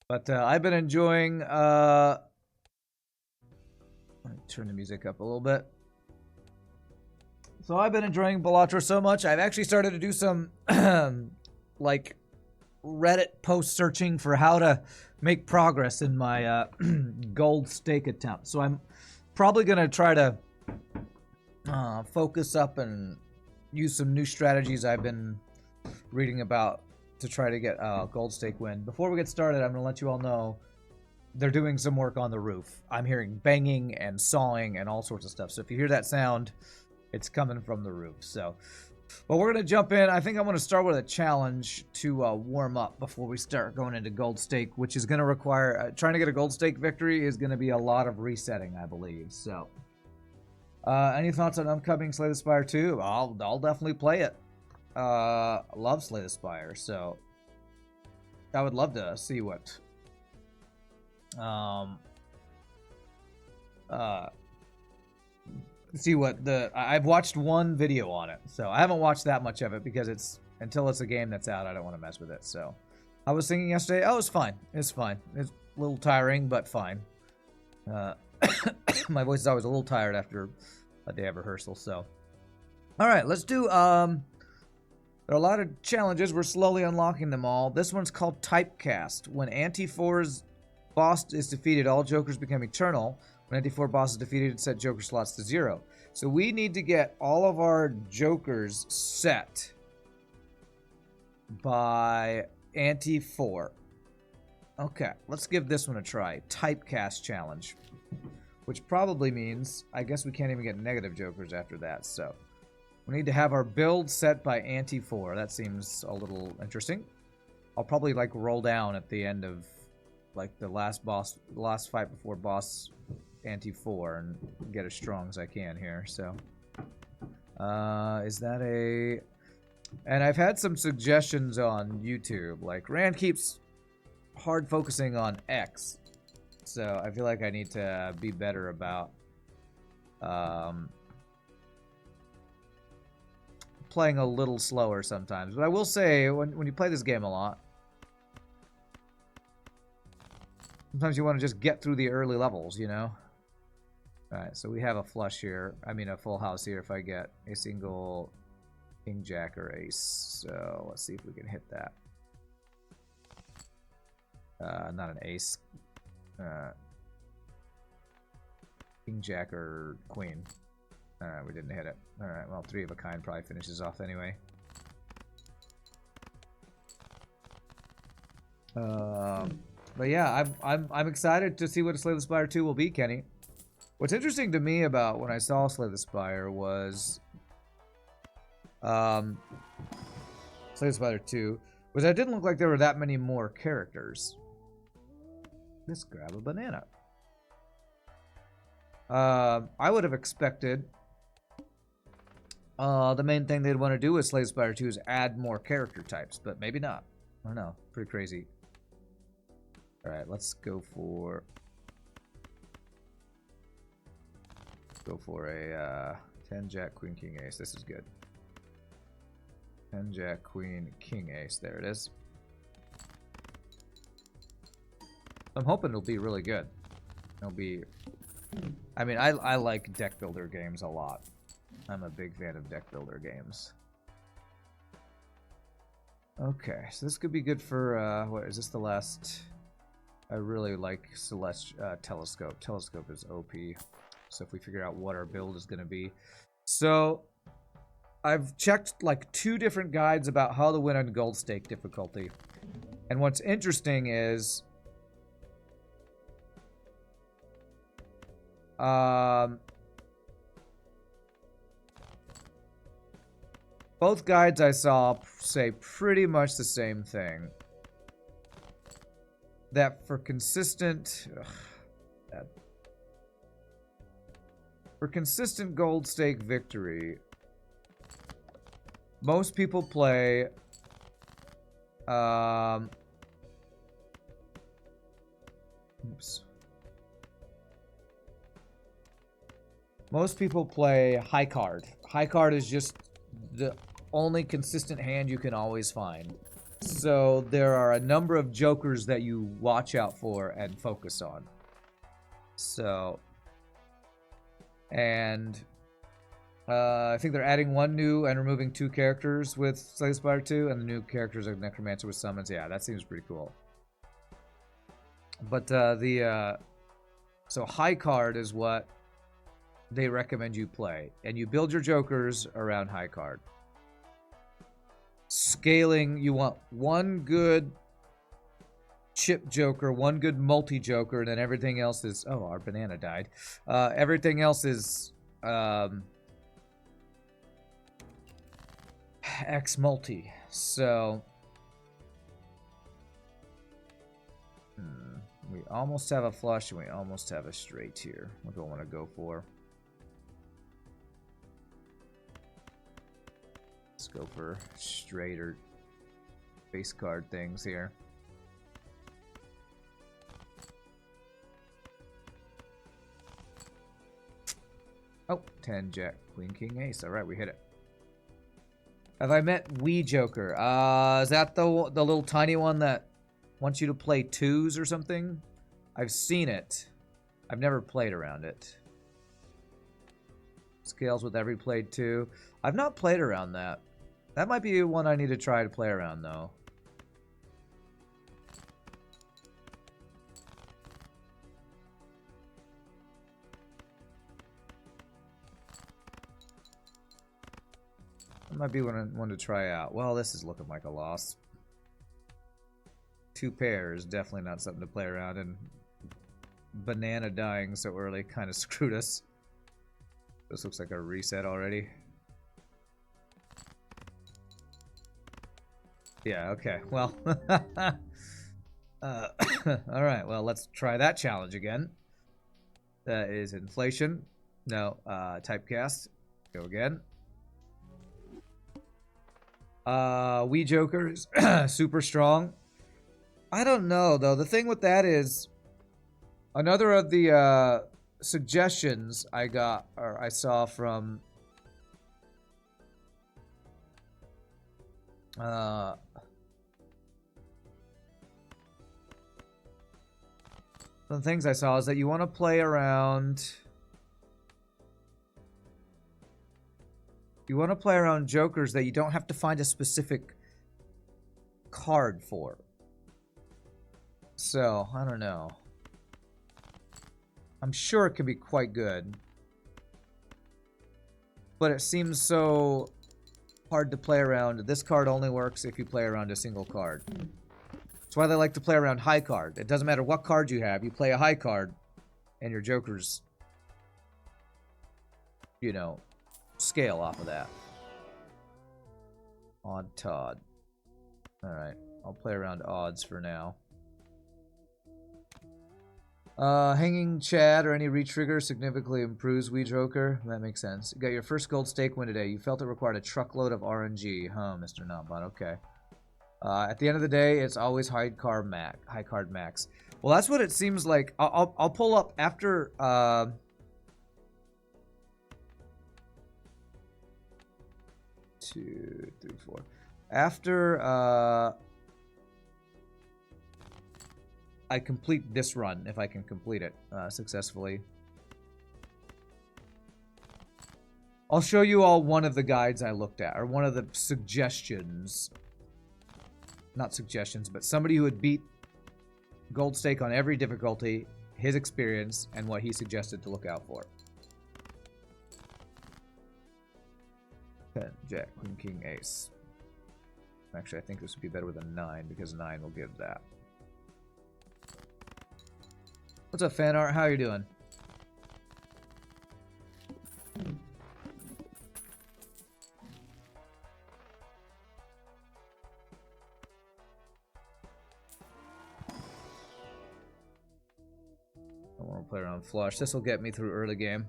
But I've been enjoying... let me turn the music up a little bit. So I've been enjoying Balatro so much, I've actually started to do some, like, Reddit post searching for how to make progress in my gold stake attempt. So I'm probably going to try to focus up and use some new strategies I've been reading about to try to get a gold stake win. Before we get started, I'm going to let you all know they're doing some work on the roof. I'm hearing banging and sawing and all sorts of stuff. So if you hear that sound, it's coming from the roof. So, but we're going to jump in. I think I'm going to start with a challenge to warm up before we start going into gold stake, which is going to require, trying to get a gold stake victory is going to be a lot of resetting, I believe. So, any thoughts on upcoming Slay the Spire 2? I'll definitely play it. Love Slay the Spire, so I would love to see what I've watched one video on it, so I haven't watched that much of it because until it's a game that's out, I don't want to mess with it. So I was thinking yesterday, oh, it's fine. It's fine. It's a little tiring, but fine. My voice is always a little tired after a day of rehearsal, so. All right, let's do, there are a lot of challenges. We're slowly unlocking them all. This one's called Typecast. When Anti-4's boss is defeated, all jokers become eternal. When Anti-4 boss is defeated, set joker slots to 0. So we need to get all of our jokers set by Anti-4. Okay, let's give this one a try. Typecast challenge. Which probably means, I guess we can't even get negative jokers after that, so. We need to have our build set by Anti-4. That seems a little interesting. I'll probably, like, roll down at the end of, like, the last fight before boss Anti-4 and get as strong as I can here, so. Is that a... And I've had some suggestions on YouTube, like, Rand keeps hard focusing on X. So I feel like I need to be better about playing a little slower sometimes. But I will say, when you play this game a lot, sometimes you want to just get through the early levels, you know? Alright, so we have a flush here. I mean, a full house here if I get a single king, jack, or ace. So let's see if we can hit that. Not an ace. King, jack, or queen. Alright, we didn't hit it. Alright, well, 3 of a kind probably finishes off anyway. But yeah, I'm excited to see what Slay the Spire 2 will be, Kenny. What's interesting to me about when I saw Slay the Spire was Slay the Spire 2 was that it didn't look like there were that many more characters. Let's grab a banana. I would have expected the main thing they'd want to do with Slay the Spire 2 is add more character types, but maybe not. I don't know. Pretty crazy. Alright, let's go for a 10 jack queen king ace. This is good. 10 jack queen king ace. There it is. I'm hoping it'll be really good. It'll be... I mean, I like deck builder games a lot. I'm a big fan of deck builder games. Okay, so this could be good for, what, is this the last... I really like Telescope. Telescope is OP. So if we figure out what our build is going to be. So, I've checked, like, 2 different guides about how to win on gold stake difficulty. And what's interesting is... both guides I saw say pretty much the same thing. That for consistent... for consistent gold stake victory, most people play... oops. Most people play high card. High card is just the only consistent hand you can always find. So there are a number of jokers that you watch out for and focus on. So, and I think they're adding one new and removing 2 characters with Slay the Spire 2, and the new characters are Necromancer with summons. Yeah, that seems pretty cool. But so high card is what they recommend you play, and you build your jokers around high card. Scaling, you want one good chip joker, one good multi joker, and then everything else is... Oh, our banana died. Everything else is X multi. So we almost have a flush and we almost have a straight here. What do I want to go for? Let's go for straight or base card things here. Oh, 10 Jack, Queen, King, Ace. All right, we hit it. Have I met Wii Joker? Is that the little tiny one that wants you to play 2s or something? I've seen it. I've never played around it. Scales with every played 2. I've not played around that. That might be one I need to try to play around, though. That might be one to try out. Well, this is looking like a loss. 2 pairs, definitely not something to play around, and banana dying so early kind of screwed us. This looks like a reset already. Yeah, okay, well. Alright, well, let's try that challenge again. That is inflation. No, typecast. Go again. Wii Joker is super strong. I don't know, though. The thing with that is, another of the suggestions I got, or I saw from the things I saw is that you want to play around... You want to play around jokers that you don't have to find a specific card for. So, I don't know. I'm sure it could be quite good. But it seems so hard to play around. This card only works if you play around a single card. That's why they like to play around high card. It doesn't matter what card you have. You play a high card, and your jokers, you know, scale off of that. Odd Todd. Alright, I'll play around odds for now. Hanging Chad or any retrigger significantly improves Wii Joker. That makes sense. You got your first gold stake win today. You felt it required a truckload of RNG. Huh, Mr. Notbot. Okay. At the end of the day, it's always high card max. Well, that's what it seems like. I'll pull up after... 2, 3, 4. After I complete this run, if I can complete it successfully, I'll show you all one of the guides I looked at, or one of the suggestions. Not suggestions, but somebody who would beat Gold Stake on every difficulty, his experience, and what he suggested to look out for. 10, Jack, Queen, King, Ace. Actually, I think this would be better with a 9, because 9 will give that. What's up, fan art? How are you doing? I want to play around flush. This will get me through early game.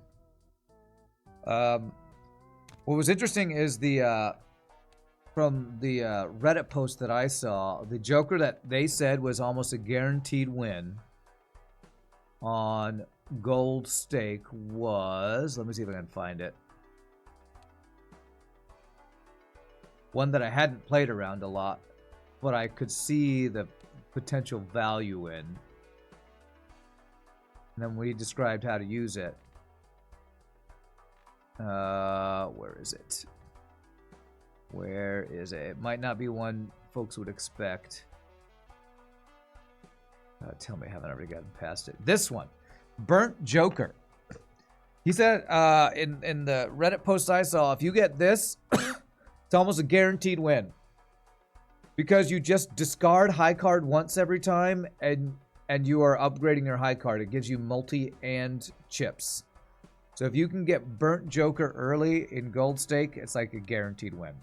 What was interesting is the from the Reddit post that I saw, the Joker that they said was almost a guaranteed win on Gold Stake was... Let me see if I can find it. One that I hadn't played around a lot. but I could see the potential value in. And then we described how to use it. Where is it? Where is it? It might not be one folks would expect. Tell me I haven't already gotten past it. This one. Burnt Joker. He said in the Reddit post I saw, if you get this, it's almost a guaranteed win. Because you just discard high card once every time, and you are upgrading your high card. It gives you multi and chips. So if you can get Burnt Joker early in Gold Stake, it's like a guaranteed win.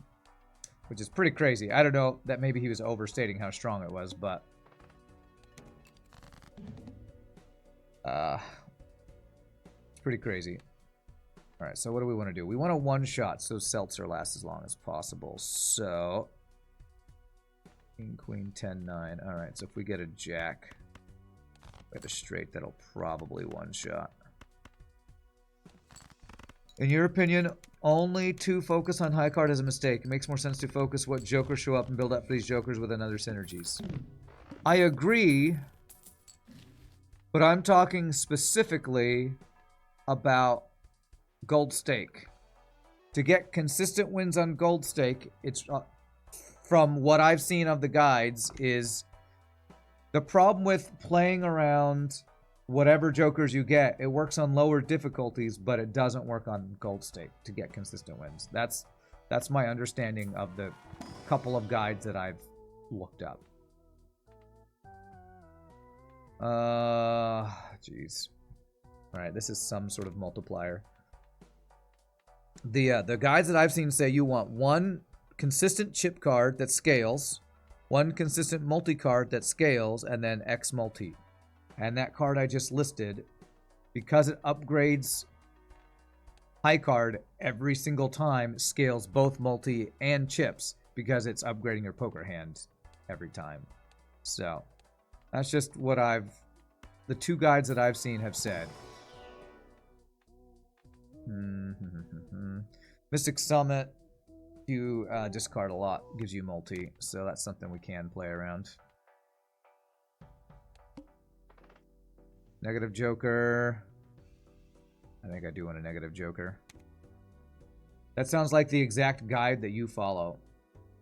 Which is pretty crazy. I don't know, that maybe he was overstating how strong it was, but... it's pretty crazy. Alright, so what do we want to do? We want a one-shot so Seltzer lasts as long as possible. So... King, Queen, 10, 9. Alright, so if we get a Jack... We have a straight, that'll probably one-shot. In your opinion, only to focus on high card is a mistake. It makes more sense to focus what jokers show up and build up for these jokers with another synergies. I agree, but I'm talking specifically about Gold Stake. To get consistent wins on Gold Stake, it's from what I've seen of the guides, is the problem with playing around whatever jokers you get, it works on lower difficulties, but it doesn't work on Gold Stake to get consistent wins. That's my understanding of the couple of guides that I've looked up. Jeez. Alright, this is some sort of multiplier. The guides that I've seen say you want one consistent chip card that scales, one consistent multi-card that scales, and then X multi. And that card I just listed, because it upgrades high card every single time, scales both multi and chips because it's upgrading your poker hand every time. So, that's just what the two guides that I've seen have said. Mystic Summit, you discard a lot, gives you multi, so that's something we can play around. Negative Joker. I think I do want a negative Joker. That sounds like the exact guide that you follow.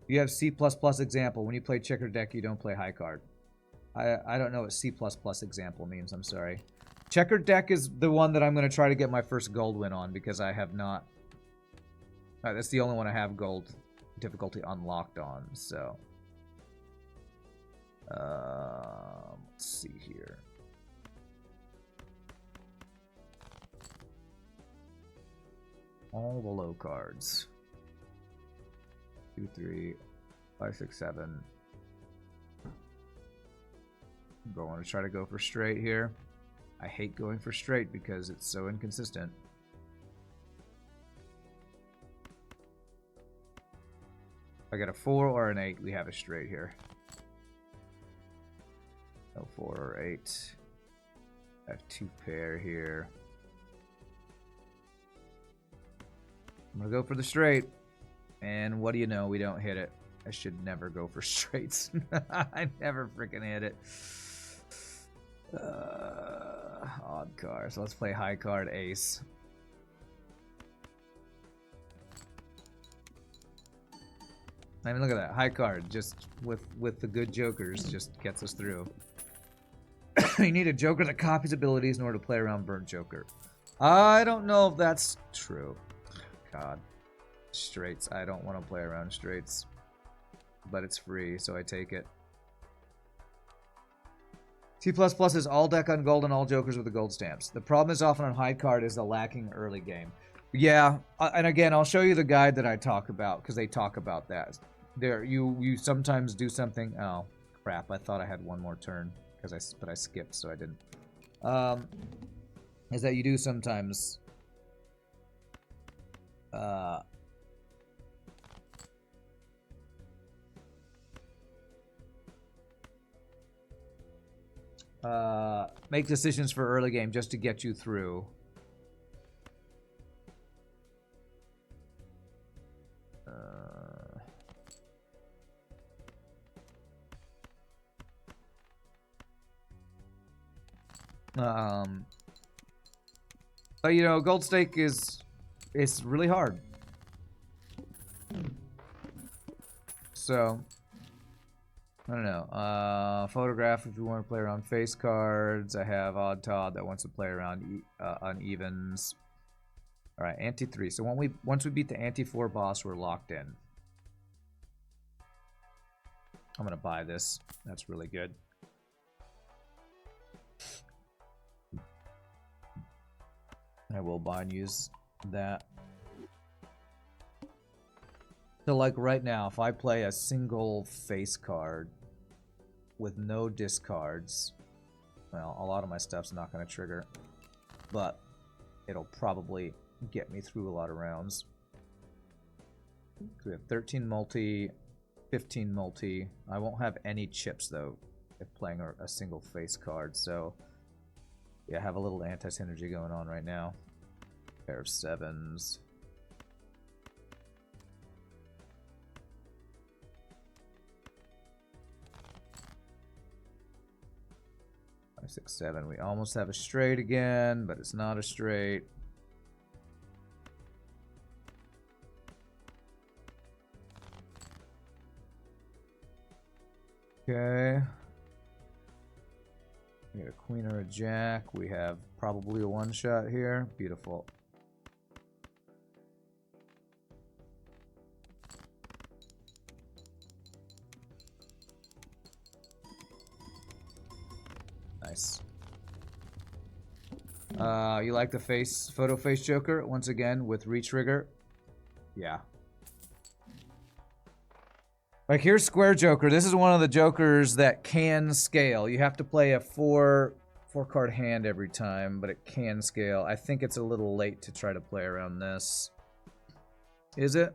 You have C++ example. When you play checker deck, you don't play high card. I don't know what C++ example means. I'm sorry. Checker deck is the one that I'm going to try to get my first gold win on because I have not. That's the only one I have gold difficulty unlocked on. So, let's see here. All the low cards. 2, 3, 5, 6, 7. I'm going to try to go for straight here. I hate going for straight because it's so inconsistent. If I get a 4 or an 8, we have a straight here. No 4 or 8. I have 2 pair here. I'm going to go for the straight. And what do you know? We don't hit it. I should never go for straights. I never freaking hit it. Odd card. So let's play high card ace. I mean, look at that. High card, just with the good jokers, just gets us through. You need a joker that copies abilities in order to play around Burnt Joker. I don't know if that's true. God. Straights. I don't want to play around straights. But it's free, so I take it. T++ is all deck on gold and all jokers with the gold stamps. The problem is often on high card is the lacking early game. Yeah, and again, I'll show you the guide that I talk about, because they talk about that. There, you sometimes do something. Oh, crap! I thought I had one more turn, but I skipped, so I didn't. Is that you do sometimes make decisions for early game just to get you through. Um, but you know, gold stake it's really hard. So I don't know. Photograph if you want to play around face cards. I have Odd Todd that wants to play around unevens. All right, ante 3. So once we beat the ante 4 boss, we're locked in. I'm gonna buy this. That's really good. I will buy and use that. So like right now, if I play a single face card with no discards, well, a lot of my stuff's not going to trigger, but it'll probably get me through a lot of rounds. So we have 13 multi, 15 multi. I won't have any chips though if playing a single face card, so yeah, I have a little anti-synergy going on right now. Pair of 7s. 6, 7. We almost have a straight again, but it's not a straight. Okay. We got a queen or a jack. We have probably a one-shot here. Beautiful. Nice. You like the photo face joker once again with retrigger? Yeah. Like here's square joker. This is one of the jokers that can scale. You have to play a four card hand every time, but it can scale. I think it's a little late to try to play around this. Is it?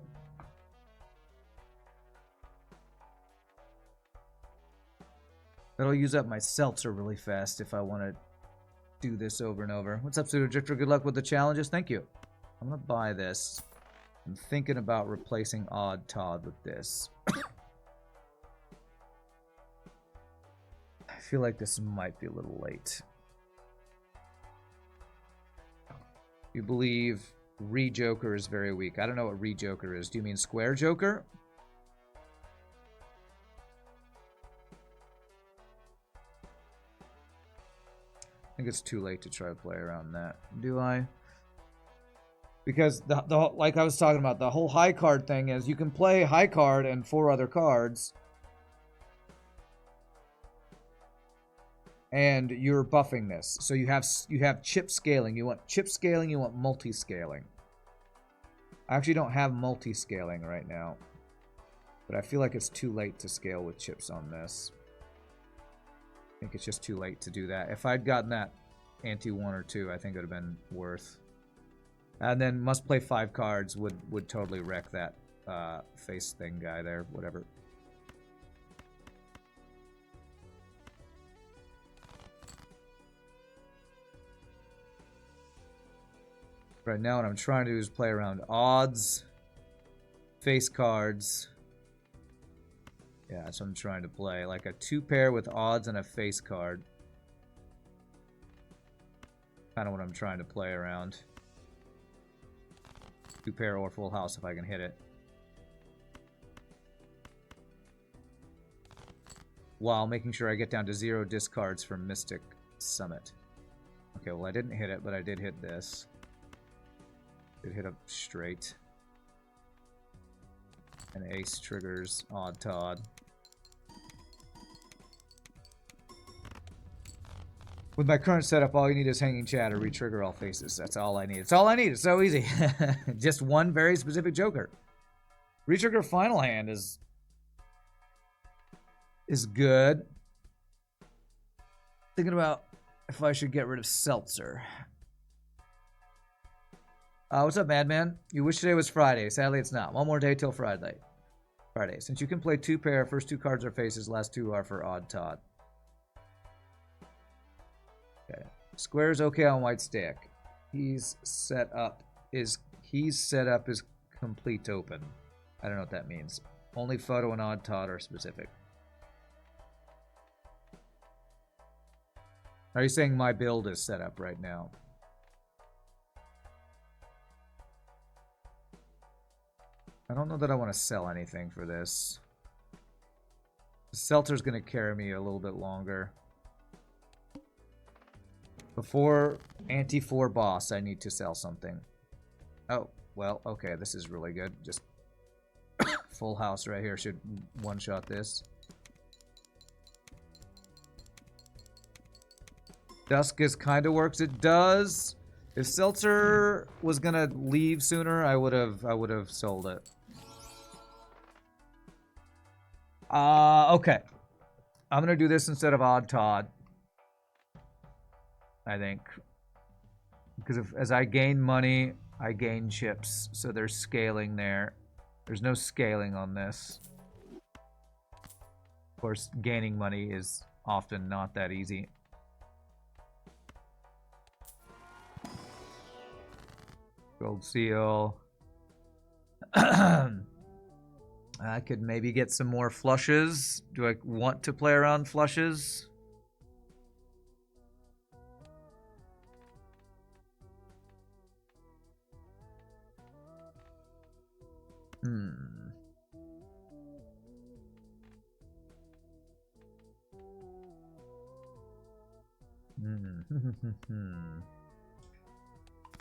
That'll use up my seltzer really fast if I want to do this over and over. What's up, Pseudo Drifter? Good luck with the challenges. Thank you. I'm going to buy this. I'm thinking about replacing Odd Todd with this. I feel like this might be a little late. You believe Re-Joker is very weak. I don't know what Re-Joker is. Do you mean Square Joker? I think it's too late to try to play around that. Do I? Because the like I was talking about, the whole high card thing is you can play high card and 4 other cards, and you're buffing this. So you have chip scaling. You want chip scaling. You want multi scaling. I actually don't have multi scaling right now, but I feel like it's too late to scale with chips on this. I think it's just too late to do that. If I'd gotten that ante 1 or 2, I think it would have been worth. And then must play 5 cards would totally wreck that face thing guy there, whatever. Right now what I'm trying to do is play around odds, face cards. Yeah, that's what I'm trying to play. Like a 2-pair with odds and a face card. Kind of what I'm trying to play around. 2-pair or full house if I can hit it. While making sure I get down to 0 discards for Mystic Summit. Okay, well I didn't hit it, but I did hit this. Did hit up straight. And ace triggers Odd Todd. With my current setup, all you need is hanging chat or re-trigger all faces. That's all I need. It's all I need. It's so easy. Just one very specific joker. Re-trigger final hand is good. Thinking about if I should get rid of Seltzer. What's up, Madman? You wish today was Friday. Sadly, it's not. One more day till Friday. Since you can play 2-pair, first 2 cards are faces, last 2 are for Odd Todd. Okay. Square's okay on white stack. He's set up is complete open. I don't know what that means. Only photo and Odd Todd are specific. Are you saying my build is set up right now? I don't know that I want to sell anything for this. The Seltzer's going to carry me a little bit longer. Before Anti-4 boss, I need to sell something. Oh, well, okay, this is really good. Just full house right here should one-shot this. Duskus kind of works. It does. If Seltzer was gonna leave sooner, I would have sold it. Okay. I'm gonna do this instead of Odd Todd. I think. Because as I gain money, I gain chips. So there's scaling there. There's no scaling on this. Of course, gaining money is often not that easy. Gold seal. I could maybe get some more flushes. Do I want to play around flushes?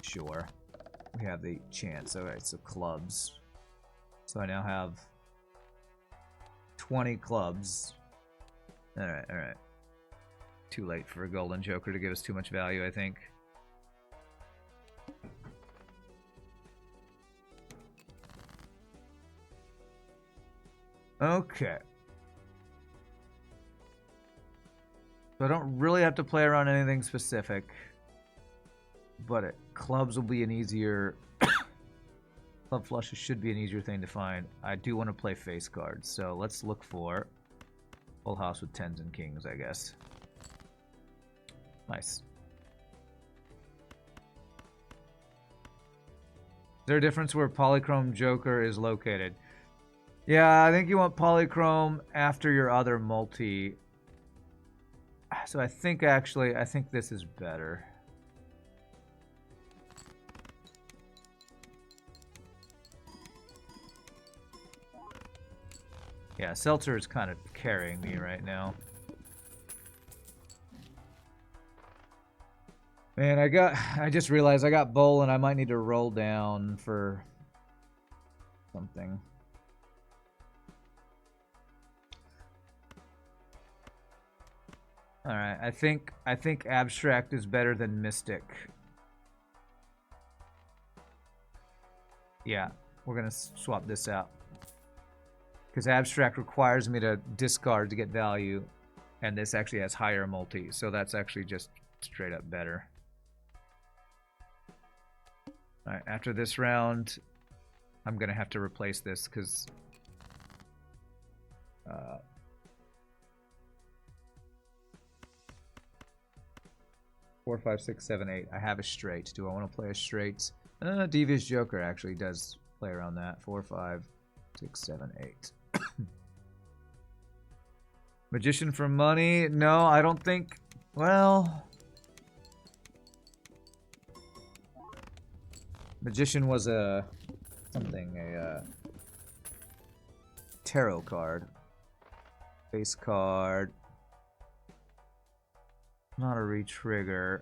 Sure. We have the chance. Alright, so clubs. So I now have 20 clubs. Alright, alright. Too late for a golden joker to give us too much value, I think. Okay. So I don't really have to play around anything specific. But clubs will be an easier... Club flushes should be an easier thing to find. I do want to play face cards, so let's look for full house with 10s and kings, I guess. Nice. Is there a difference where Polychrome Joker is located? Yeah, I think you want Polychrome after your other multi. So I think this is better. Yeah, Seltzer is kind of carrying me right now. Man, I just realized I got bowl and I might need to roll down for something. All right, I think abstract is better than mystic. Yeah, we're gonna swap this out. Because abstract requires me to discard to get value, and this actually has higher multi, so that's actually just straight up better. Alright, after this round, I'm gonna have to replace this because 4, 5, 6, 7, 8. I have a straight. Do I want to play a straight? Devious Joker actually does play around that. 4, 5, 6, 7, 8. Magician for money? No, I don't think. Well, Magician was a tarot card, face card, not a retrigger.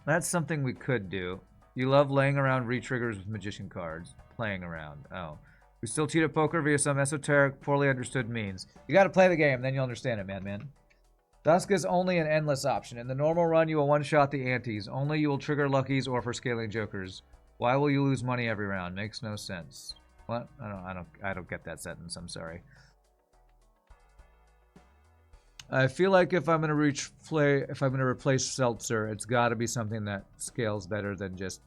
That's something we could do. You love laying around retriggers with Magician cards. Playing around. Oh. We still cheat at poker via some esoteric, poorly understood means. You gotta play the game, then you'll understand it, man. Dusk is only an endless option. In the normal run, you will one-shot the antes. Only you will trigger luckies or for scaling jokers. Why will you lose money every round? Makes no sense. What? I don't get that sentence. I'm sorry. I feel like if I'm gonna replace Seltzer, it's got to be something that scales better than just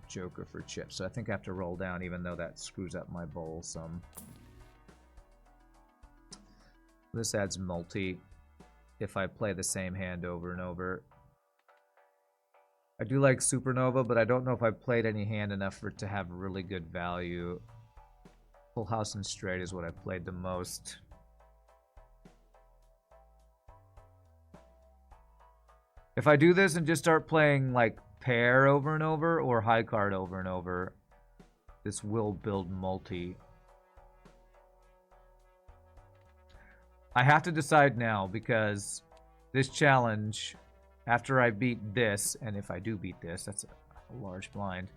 Joker for chips. So I think I have to roll down, even though that screws up my bowl some. This adds multi if I play the same hand over and over. I do like Supernova, but I don't know if I've played any hand enough for it to have really good value. Full house and straight is what I played the most. If I do this and just start playing like pair over and over or high card over and over, this will build multi. I have to decide now because this challenge, after I beat this, and if I do beat this, that's a large blind.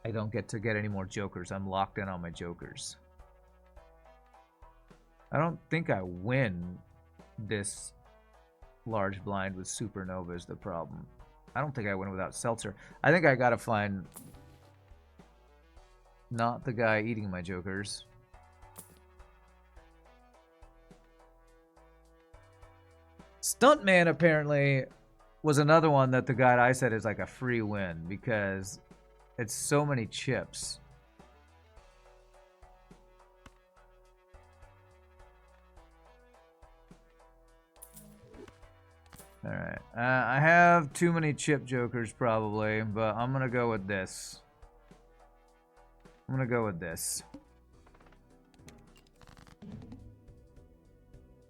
I don't get to get any more jokers. I'm locked in on my jokers. I don't think I win this large blind with Supernova is the problem. I don't think I win without Seltzer. I think I gotta find not the guy eating my jokers. Stuntman apparently was another one that the guy I said is like a free win because it's so many chips. Alright. I have too many chip jokers probably, but I'm gonna go with this. I'm gonna go with this.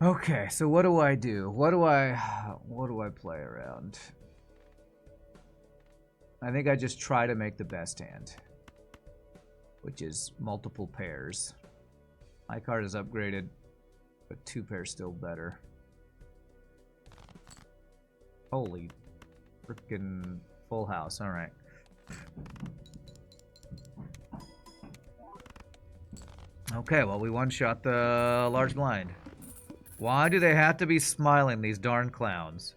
Okay, so what do I do? What do I play around? I think I just try to make the best hand, which is multiple pairs. My card is upgraded, but 2 pairs still better. Holy freaking full house. All right. Okay, well, we one-shot the large blind. Why do they have to be smiling, these darn clowns?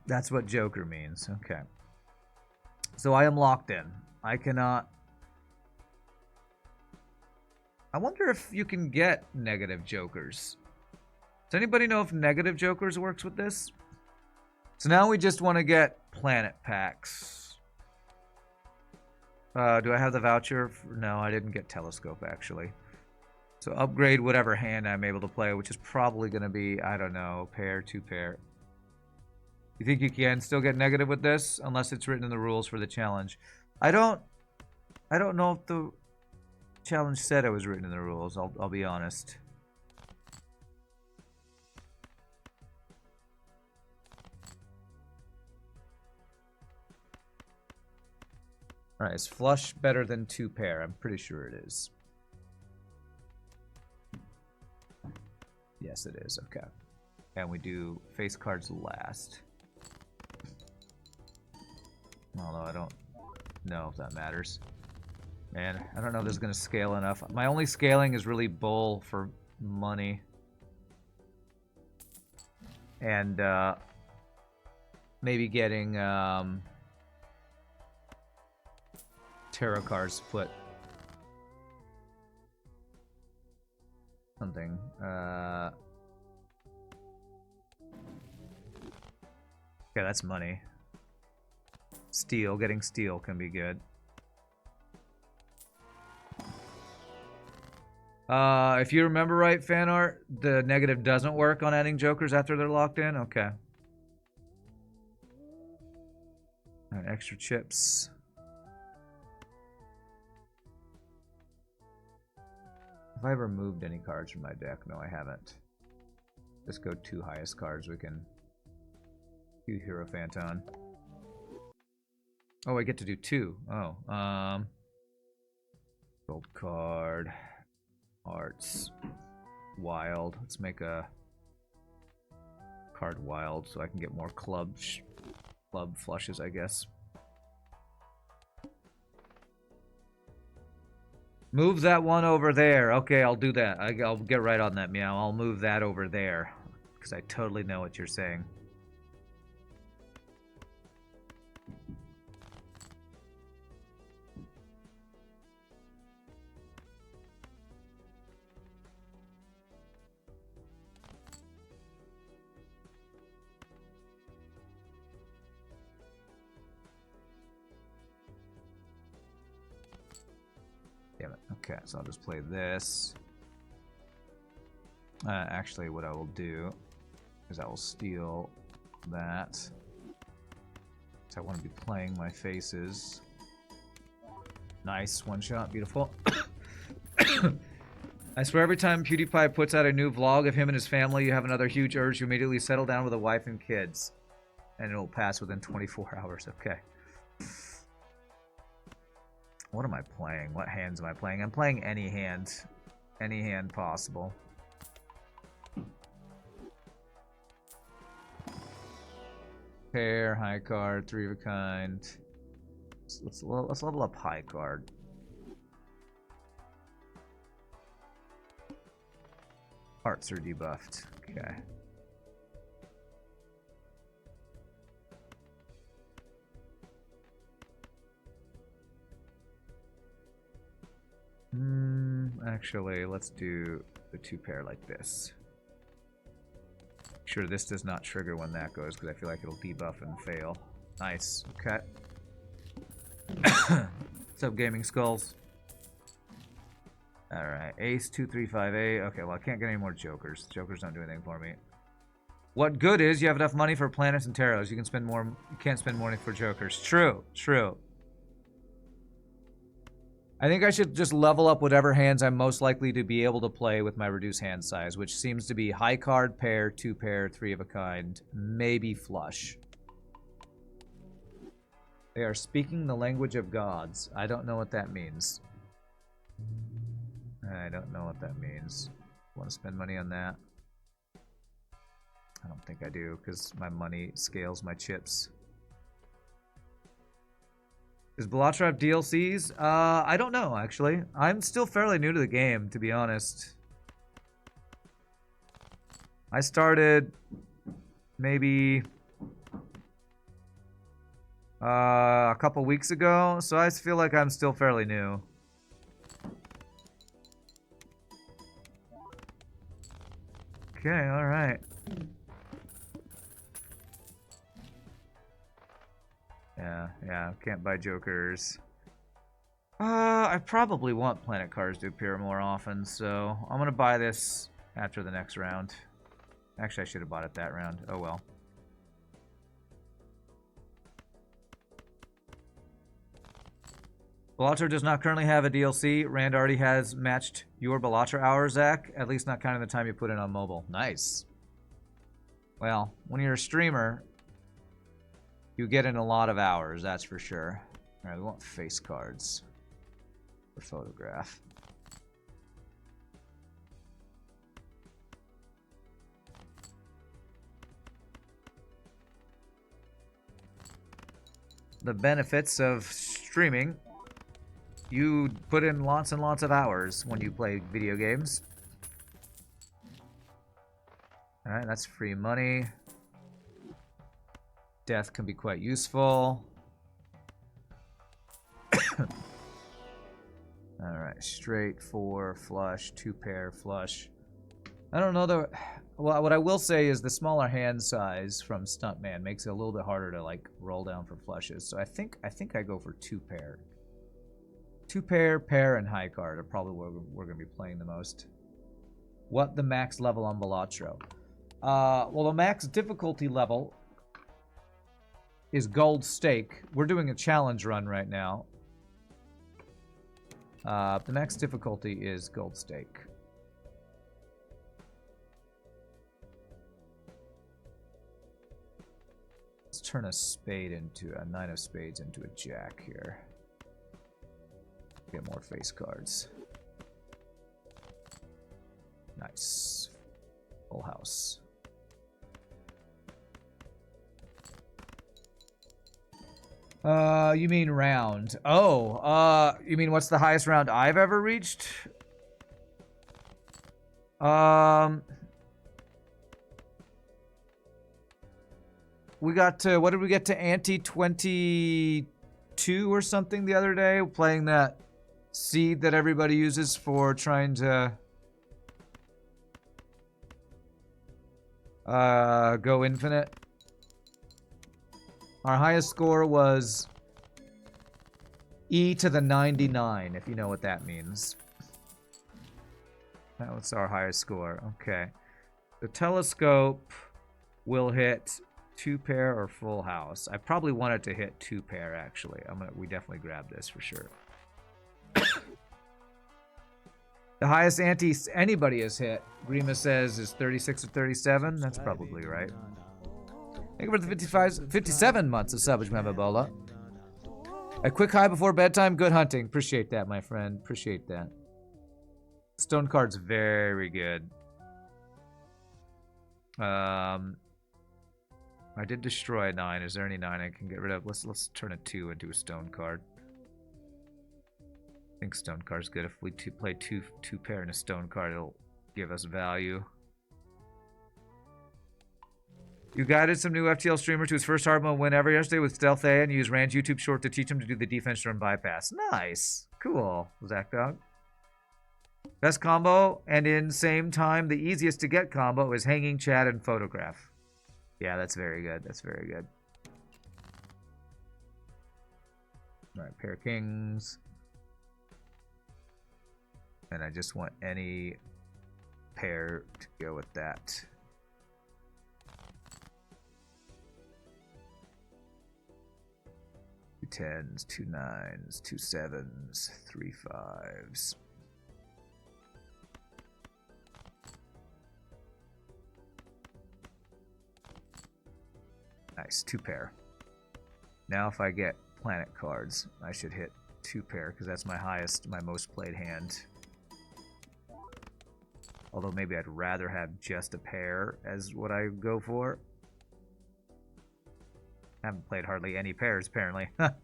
That's what Joker means. Okay. So I am locked in. I cannot... I wonder if you can get negative jokers. Does anybody know if negative jokers works with this? So now we just want to get planet packs. Do I have the voucher? No, I didn't get telescope, actually. So upgrade whatever hand I'm able to play, which is probably going to be, I don't know, pair, 2 pair. You think you can still get negative with this? Unless it's written in the rules for the challenge. I don't know if the challenge said it was written in the rules. I'll be honest. Alright, is flush better than 2 pair? I'm pretty sure it is. Yes, it is. Okay. And we do face cards last. Although I don't know if that matters. Man, I don't know if this is going to scale enough. My only scaling is really bull for money. And maybe getting tarot cards split. Something. Okay, that's money. Steel, getting steel can be good. If you remember right, fan art, the negative doesn't work on adding jokers after they're locked in? Okay. Alright, extra chips. Have I ever moved any cards from my deck? No, I haven't. Just go 2 highest cards. We can do Hero Phantom. Oh, I get to do 2. Oh, gold card. Arts. Wild. Let's make a card wild so I can get more club flushes, I guess. Move that one over there. Okay, I'll do that. I'll get right on that, Meow. I'll move that over there. Because I totally know what you're saying. Damn it. Okay, so I'll just play this. Actually, what I will do is I will steal that. So I want to be playing my faces. Nice. One shot. Beautiful. I swear every time PewDiePie puts out a new vlog of him and his family, you have another huge urge to immediately settle down with a wife and kids. And it'll pass within 24 hours. Okay. What am I playing? What hands am I playing? I'm playing any hand. Any hand possible. Pair, high card, three of a kind. Let's level up high card. Hearts are debuffed. Okay. Actually, let's do the two pair like this. Sure, this does not trigger when that goes because I feel like it'll debuff and fail. Nice. Okay. What's up, Gaming Skulls? Alright, ace, 2, 3, 5, 8. Okay, well, I can't get any more jokers. Jokers don't do anything for me. What good is you have enough money for planets and tarots. You can spend more. You can't spend more money for jokers. True, true. I think I should just level up whatever hands I'm most likely to be able to play with my reduced hand size, which seems to be high card, pair, two pair, three of a kind, maybe flush. They are speaking the language of gods. I don't know what that means. I don't know what that means. Want to spend money on that? I don't think I do, because my money scales my chips. Does Balatro have DLCs? I don't know, actually. I'm still fairly new to the game, to be honest. I started maybe a couple weeks ago, so I feel like I'm still fairly new. Okay, alright. Yeah, can't buy jokers. I probably want planet cards to appear more often, so I'm gonna buy this after the next round. Actually, I should have bought it that round. Oh well. Balatro does not currently have a DLC. Rand already has matched your Balatro hours, Zach. At least not counting the time you put in on mobile. Nice. Well, when you're a streamer, you get in a lot of hours, that's for sure. Alright, we want face cards for photograph. The benefits of streaming. You put in lots and lots of hours when you play video games. Alright, that's free money. Death can be quite useful. Alright, straight, 4, flush, 2 pair, flush. I don't know though. Well, what I will say is the smaller hand size from Stuntman makes it a little bit harder to like roll down for flushes. So I think I go for 2 pair. 2 pair, pair, and high card are probably where we're going to be playing the most. What the max level on Balatro? Well, the max difficulty level is gold stake. We're doing a challenge run right now. The max difficulty is gold stake. Let's turn a spade into a 9 of spades into a jack here. Get more face cards. Nice. Full house. You mean round. Oh, you mean what's the highest round I've ever reached? We got to, what did we get to, ante 22 or something the other day? Playing that seed that everybody uses for trying to go infinite. Our highest score was E to the 99, if you know what that means. That was our highest score. Okay. The telescope will hit 2 pair or full house. I probably wanted to hit 2 pair, actually. We definitely grab this for sure. The highest ante anybody has hit, Grima says, is 36 or 37. That's probably right. Thank you for the 57 months of subbage, Mamabola. A quick high before bedtime, good hunting. Appreciate that, my friend. Appreciate that. Stone card's very good. I did destroy a 9. Is there any 9 I can get rid of? Let's turn a 2 into a stone card. I think stone card's good. If we play two pair and a stone card, it'll give us value. You guided some new FTL streamer to his first hard mode win ever yesterday with Stealth A and used Rand's YouTube short to teach him to do the defense turn bypass. Nice. Cool, Zach Dog. Best combo, and in same time, the easiest to get combo is hanging chat and photograph. Yeah, that's very good. That's very good. Alright, pair of kings. And I just want any pair to go with that. Two tens, 2 9s, 2 7s, 3 5s. Nice, 2 pair. Now if I get planet cards, I should hit 2 pair because that's my highest, my most played hand. Although maybe I'd rather have just a pair as what I go for. I haven't played hardly any pairs apparently. Fine.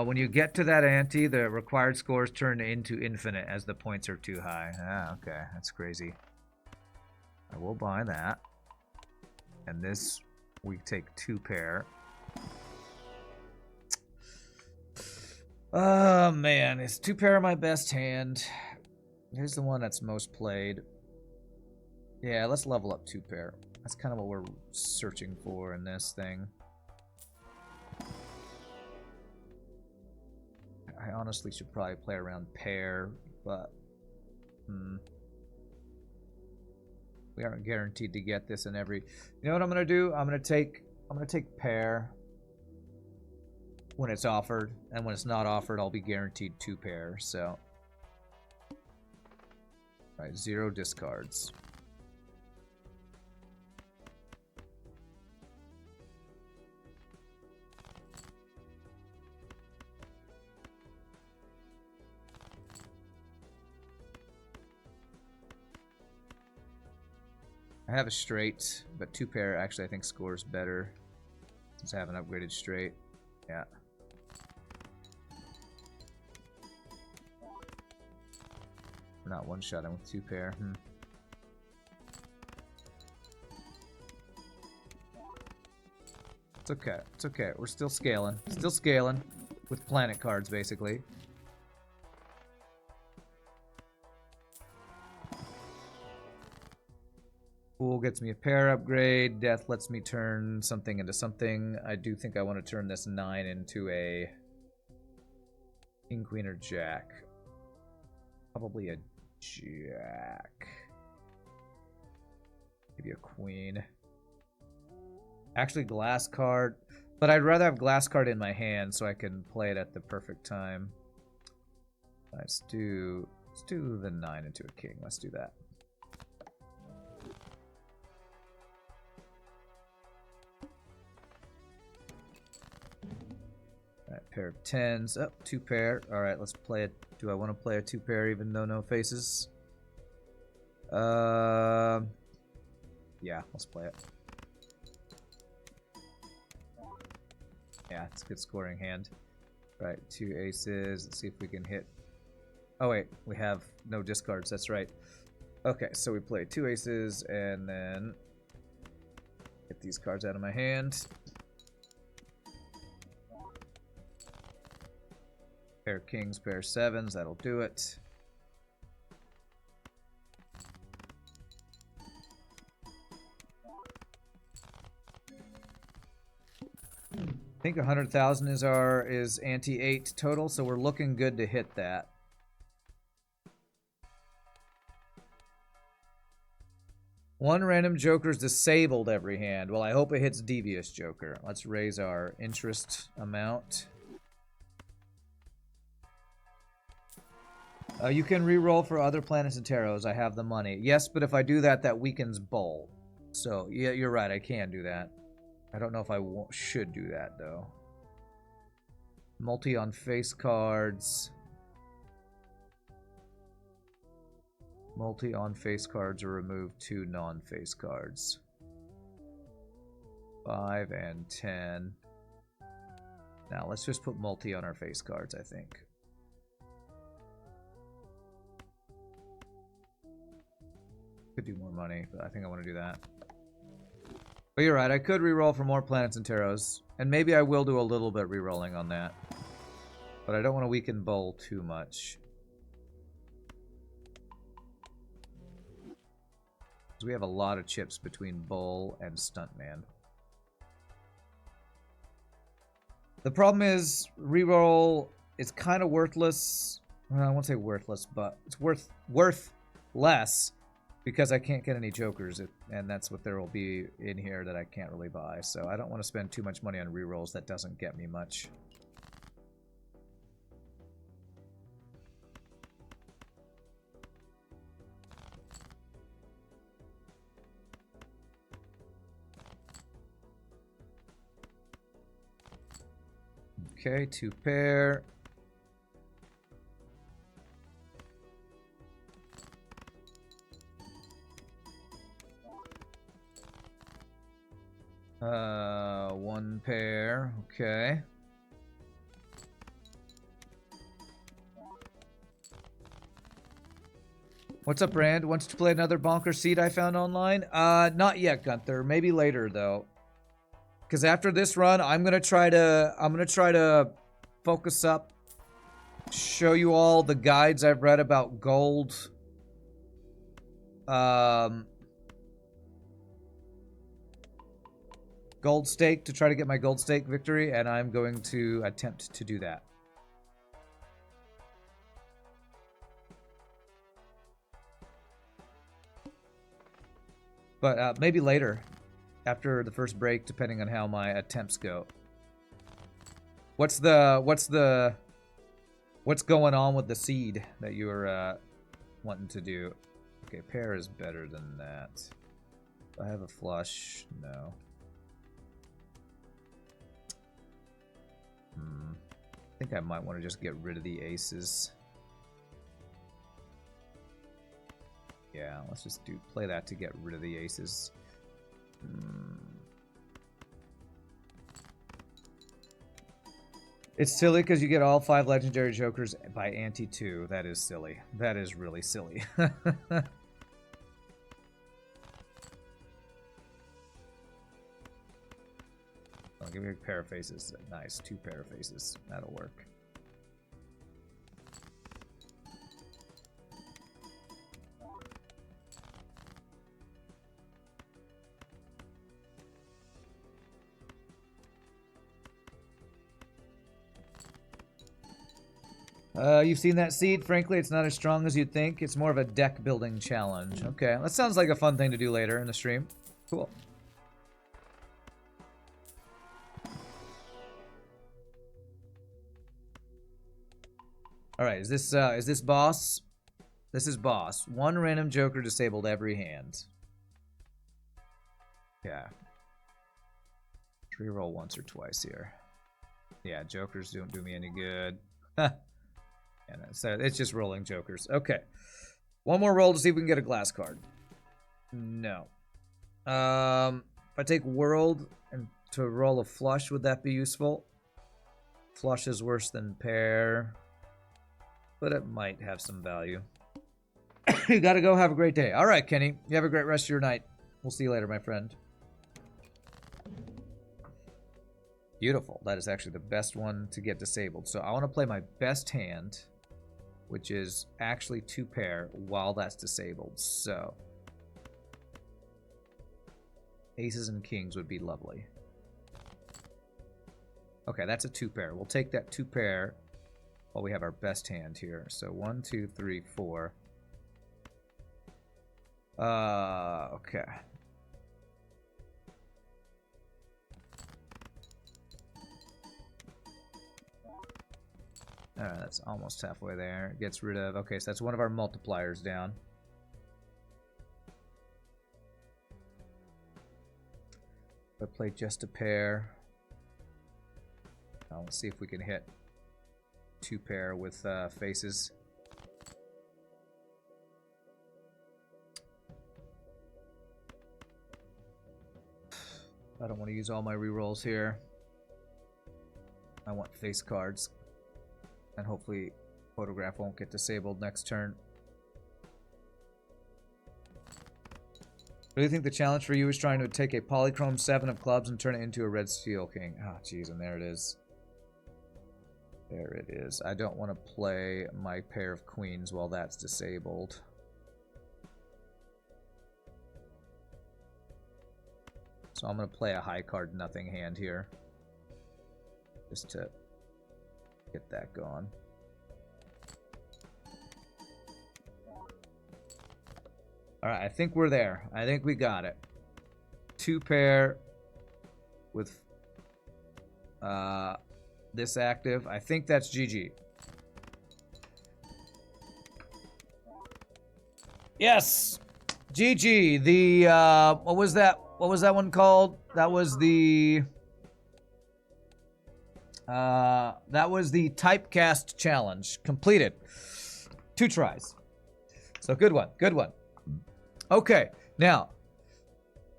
When you get to that ante, the required scores turn into infinite as the points are too high. Ah, okay. That's crazy. I will buy that. And this, we take 2 pair. Oh, man. Is 2 pair my best hand? Here's the one that's most played. Yeah, let's level up 2 pair. That's kind of what we're searching for in this thing. I honestly should probably play around pair, but we aren't guaranteed to get this in every. You know what I'm gonna do? I'm gonna take pair when it's offered, and when it's not offered, I'll be guaranteed 2 pair. So, all right, 0 discards. I have a straight, but 2 pair actually I think scores better since I have an upgraded straight. Yeah. We're not one-shotting with 2 pair. It's okay. It's okay. We're still scaling. Still scaling with planet cards, basically. Fool gets me a pair upgrade. Death lets me turn something into something. I do think I want to turn this 9 into a king, queen, or jack. Probably a jack. Maybe a queen. Actually, glass card. But I'd rather have glass card in my hand so I can play it at the perfect time. Let's do the 9 into a king. Let's do that. Alright, pair of 10s. Oh, 2 pair. Alright, let's play it. Do I want to play a 2 pair even though no faces? Yeah, let's play it. Yeah, it's a good scoring hand. Right, 2 aces. Let's see if we can hit. Oh wait, we have no discards. That's right. Okay, so we play 2 aces and then get these cards out of my hand. Pair of kings, pair of 7s. That'll do it. I think 100,000 is ante 8 total, so we're looking good to hit that. One random joker's disabled every hand. Well, I hope it hits Devious Joker. Let's raise our interest amount. You can re-roll for other planets and tarots. I have the money. Yes, but if I do that, that weakens Bull. So, yeah, you're right. I can do that. I don't know if I should do that, though. Multi on face cards. Multi on face cards or remove 2 non-face cards. 5 and 10. Now, let's just put multi on our face cards, I think. Could do more money, but I think I want to do that. But you're right, I could reroll for more planets and tarots. And maybe I will do a little bit rerolling on that. But I don't want to weaken Bull too much. Because we have a lot of chips between Bull and Stuntman. The problem is, reroll is kind of worthless. Well, I won't say worthless, but it's worth less. Because I can't get any jokers, and that's what there will be in here that I can't really buy. So I don't want to spend too much money on rerolls. That doesn't get me much. Okay, 2 pair. One pair, okay. What's up, Rand? Wants to play another bonker seed I found online? Not yet, Gunther. Maybe later, though. Because after this run, I'm gonna try to focus up, show you all the guides I've read about gold. Gold stake to try to get my gold stake victory, and I'm going to attempt to do that. But maybe later, after the first break, depending on how my attempts go. What's going on with the seed that you're wanting to do? Okay, pair is better than that. Do I have a flush? No. I think I might want to just get rid of the aces. Yeah, let's just play that to get rid of the aces. It's silly because you get all 5 legendary jokers by ante 2. That is silly. That is really silly. I'll give you a pair of faces. Nice, 2 pair of faces. That'll work. You've seen that seed? Frankly, it's not as strong as you'd think. It's more of a deck building challenge. Okay, that sounds like a fun thing to do later in the stream. Cool. Alright, is this boss? This is boss. 1 random joker disabled every hand. Yeah. Reroll once or twice here. Yeah, jokers don't do me any good. And so it's just rolling jokers. Okay. One more roll to see if we can get a glass card. No. If I take world and to roll a flush, would that be useful? Flush is worse than pair. But it might have some value. You gotta go. Have a great day. All right, Kenny. You have a great rest of your night. We'll see you later, my friend. Beautiful. That is actually the best one to get disabled. So I want to play my best hand, which is actually 2 pair while that's disabled. So aces and kings would be lovely. Okay, that's a 2 pair. We'll take that 2 pair while we have our best hand here. So 1, 2, 3, 4. Okay. Alright, that's almost halfway there. Gets rid of... Okay, so that's one of our multipliers down. I play just a pair. Let's see if we can hit 2 pair with faces. I don't want to use all my rerolls here. I want face cards. And hopefully photograph won't get disabled next turn. Really think the challenge for you is trying to take a polychrome 7 of clubs and turn it into a red steel king. Ah, oh, jeez, and there it is. There it is. I don't want to play my pair of queens while that's disabled. So I'm going to play a high card nothing hand here. Just to get that going. Alright, I think we're there. I think we got it. 2 pair with this active. I think that's GG. Yes! GG. The, what was that? What was that one called? That was the... that was the Typecast challenge. Completed. 2 tries. So good one. Good one. Okay. Now,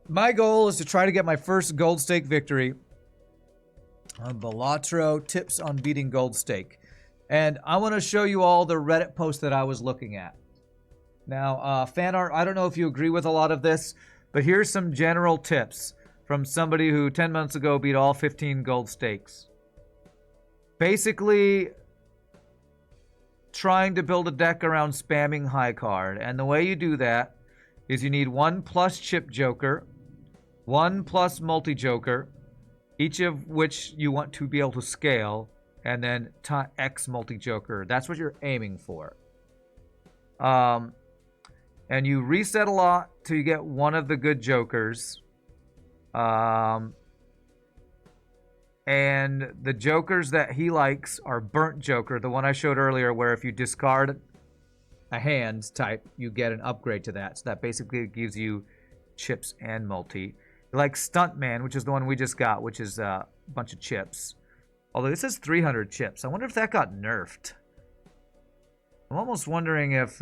my goal is to try to get my first gold stake victory on Balatro tips on beating gold stake. And I want to show you all the Reddit post that I was looking at. Now, fan art, I don't know if you agree with a lot of this, but here's some general tips from somebody who 10 months ago beat all 15 gold stakes. Basically, trying to build a deck around spamming high card. And the way you do that is you need 1 plus chip joker, 1 plus multi-joker, each of which you want to be able to scale, and then X multi-joker. That's what you're aiming for. And you reset a lot till you get one of the good jokers. And the jokers that he likes are Burnt Joker, the one I showed earlier, where if you discard a hand type, you get an upgrade to that. So that basically gives you chips and multi. You like Stuntman, which is the one we just got, which is a bunch of chips. Although this is 300 chips. I wonder if that got nerfed. I'm almost wondering if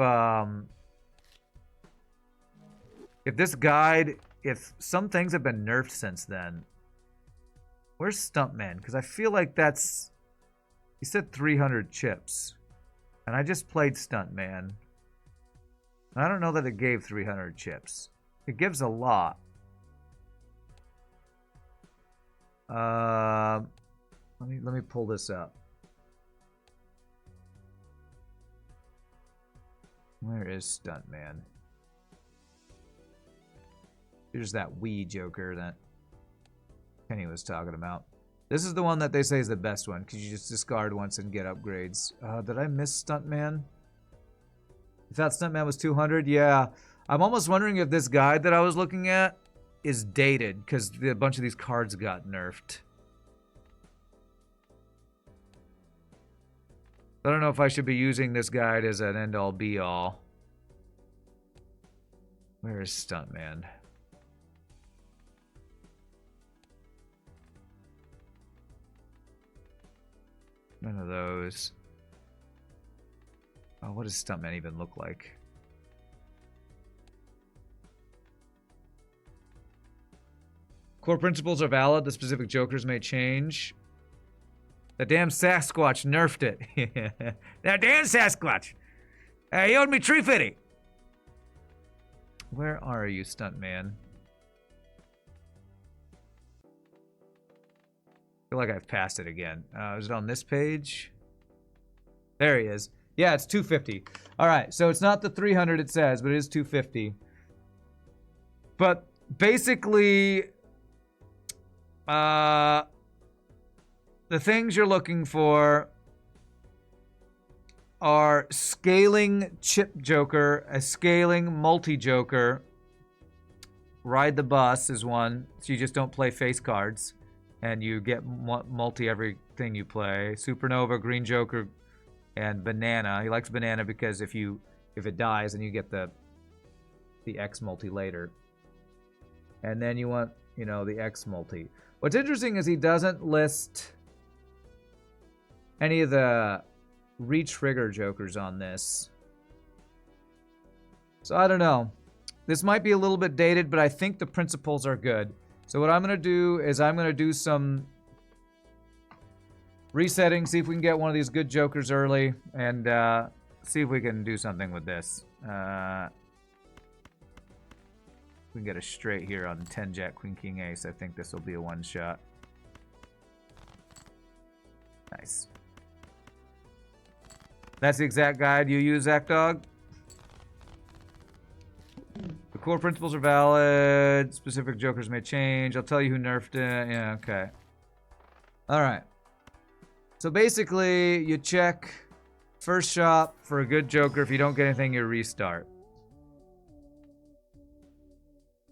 this guide, if some things have been nerfed since then. Where's Stuntman? Because I feel like that's... He said 300 chips. And I just played Stuntman. I don't know that it gave 300 chips. It gives a lot. Let me pull this up. Where is Stuntman? Here's that Wii Joker that Kenny was talking about. This is the one that they say is the best one, because you just discard once and get upgrades. Did I miss Stuntman? You thought Stuntman was 200? Yeah. I'm almost wondering if this guide that I was looking at is dated, because a bunch of these cards got nerfed. I don't know if I should be using this guide as an end-all be-all. Where is Stuntman? None of those. Oh, what does Stuntman even look like? Core principles are valid. The specific jokers may change. The damn Sasquatch nerfed it. That damn Sasquatch. He owed me $350. Where are you, Stuntman? I feel like I've passed it again. Is it on this page? There he is. Yeah, it's 250. All right, so it's not the 300 it says, but it is 250. But basically, the things you're looking for are scaling chip joker, a scaling multi-joker, Ride the Bus is one, so you just don't play face cards, and you get multi everything you play. Supernova, Green Joker, and Banana. He likes Banana because if it dies, then you get the X multi later. And then you want, you know, the X multi. What's interesting is he doesn't list any of the re-trigger jokers on this. So I don't know. This might be a little bit dated, but I think the principles are good. So what I'm going to do is I'm going to do some resetting, see if we can get one of these good jokers early, and see if we can do something with this. We can get a straight here on 10 Jack, Queen, King, Ace. I think this will be a one-shot. Nice. That's the exact guide you use, ZachDog? The core principles are valid. Specific jokers may change. I'll tell you who nerfed it. Yeah, okay. Alright. So basically, you check first shop for a good joker. If you don't get anything, you restart.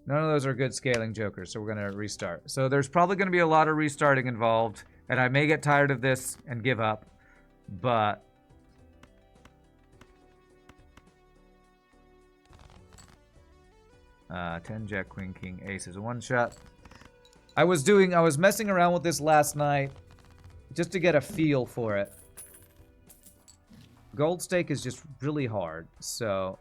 None of those are good scaling jokers, so we're going to restart. So there's probably going to be a lot of restarting involved, and I may get tired of this and give up, but... 10 Jack, Queen, King, Ace is a one-shot. I was messing around with this last night just to get a feel for it. Gold stake is just really hard, so...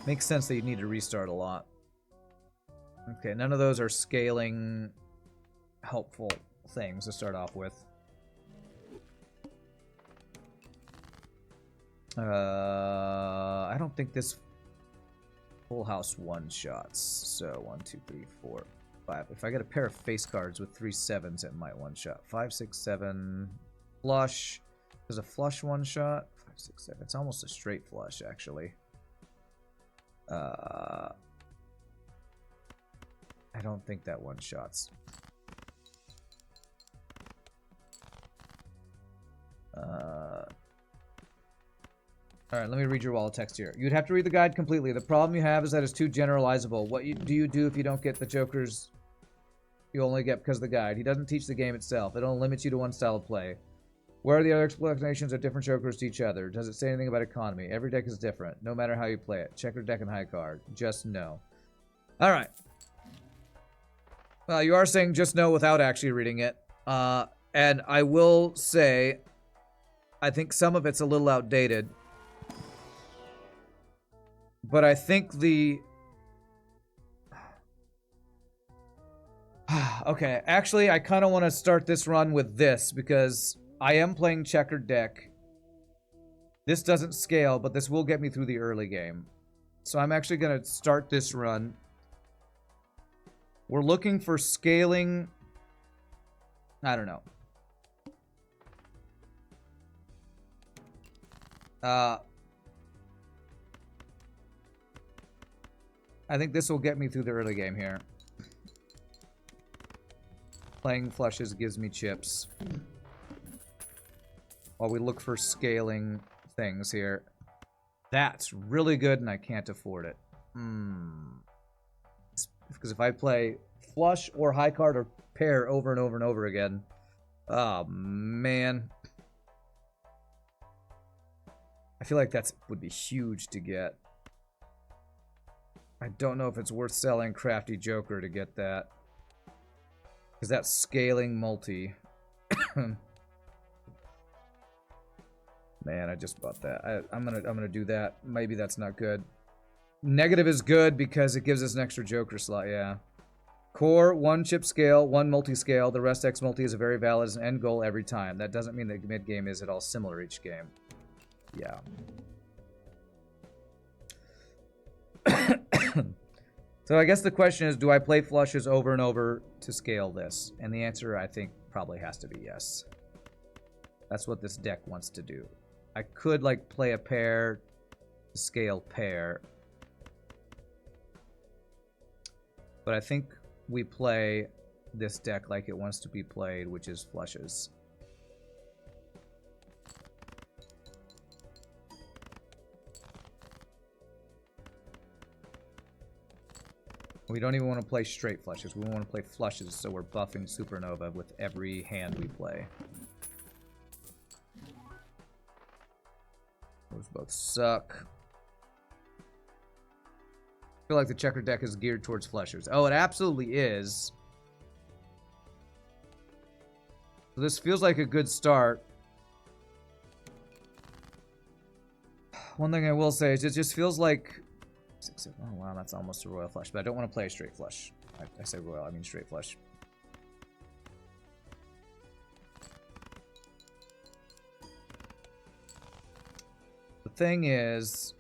Makes sense that you need to restart a lot. Okay, none of those are scaling helpful things to start off with. I don't think this full house one-shots. So 1, 2, 3, 4, 5. If I get a pair of face cards with 3 7s, it might one-shot. 5, 6, 7. Flush. There's a flush one-shot. 5, 6, 7. It's almost a straight flush, actually. I don't think that one-shots. Alright, let me read your wall of text here. You'd have to read the guide completely. The problem you have is that it's too generalizable. What do you do if you don't get the jokers you only get because of the guide? He doesn't teach the game itself. It only limits you to one style of play. Where are the other explanations of different jokers to each other? Does it say anything about economy? Every deck is different, no matter how you play it. Checker deck and high card. Just no. Alright. Well, you are saying just no without actually reading it. And I will say, I think some of it's a little outdated. But I think the... Okay, actually, I kind of want to start this run with this, because I am playing checkered deck. This doesn't scale, but this will get me through the early game. So I'm actually going to start this run. We're looking for scaling... I don't know. I think this will get me through the early game here. Playing flushes gives me chips. While we look for scaling things here. That's really good and I can't afford it. Because if I play flush or high card or pair over and over and over again. Oh, man. I feel like that would be huge to get. I don't know if it's worth selling Crafty Joker to get that. Because that's scaling multi. Man, I just bought that. I'm gonna do that. Maybe that's not good. Negative is good because it gives us an extra Joker slot, yeah. Core, 1 chip scale, 1 multi-scale. The rest X multi is a very valid as an end goal every time. That doesn't mean that mid-game is at all similar each game. Yeah. So I guess the question is, do I play flushes over and over to scale this? And the answer, I think, probably has to be yes. That's what this deck wants to do. I could, like, play a pair to scale pair. But I think we play this deck like it wants to be played, which is flushes. We don't even want to play straight flushes. We want to play flushes, so we're buffing Supernova with every hand we play. Those both suck. I feel like the checker deck is geared towards flushers. Oh, it absolutely is. So this feels like a good start. One thing I will say is it just feels like... Oh, wow, that's almost a royal flush. But I don't want to play a straight flush. I say royal, I mean straight flush. The thing is...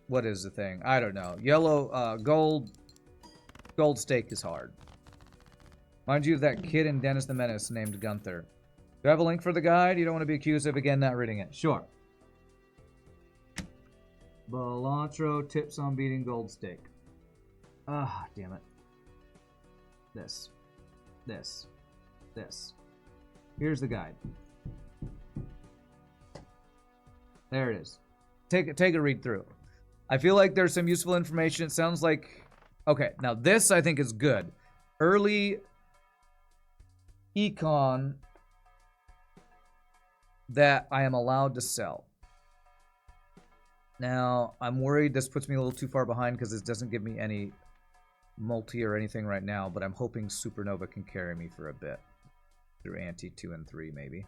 What is the thing? I don't know. Yellow, gold stake is hard. Mind you, that kid in Dennis the Menace named Gunther. Do I have a link for the guide? You don't want to be accused of, again, not reading it. Sure. Balatro tips on beating gold stake. Ah, damn it. This. Here's the guide. There it is. Take a read through. I feel like there's some useful information. It sounds like... Okay, now this I think is good. Early econ that I am allowed to sell. Now, I'm worried this puts me a little too far behind because this doesn't give me any multi or anything right now, but I'm hoping Supernova can carry me for a bit. Through Ante 2 and 3, maybe.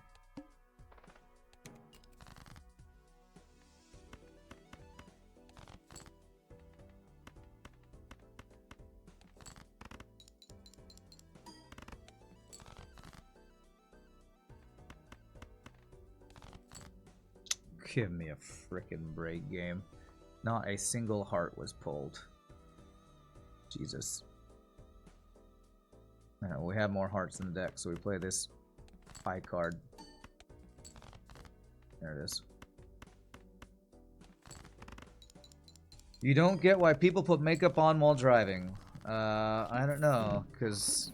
Give me a frickin' break, game. Not a single heart was pulled. Jesus. We have more hearts in the deck, so we play this high card. There it is. You don't get why people put makeup on while driving. I don't know, because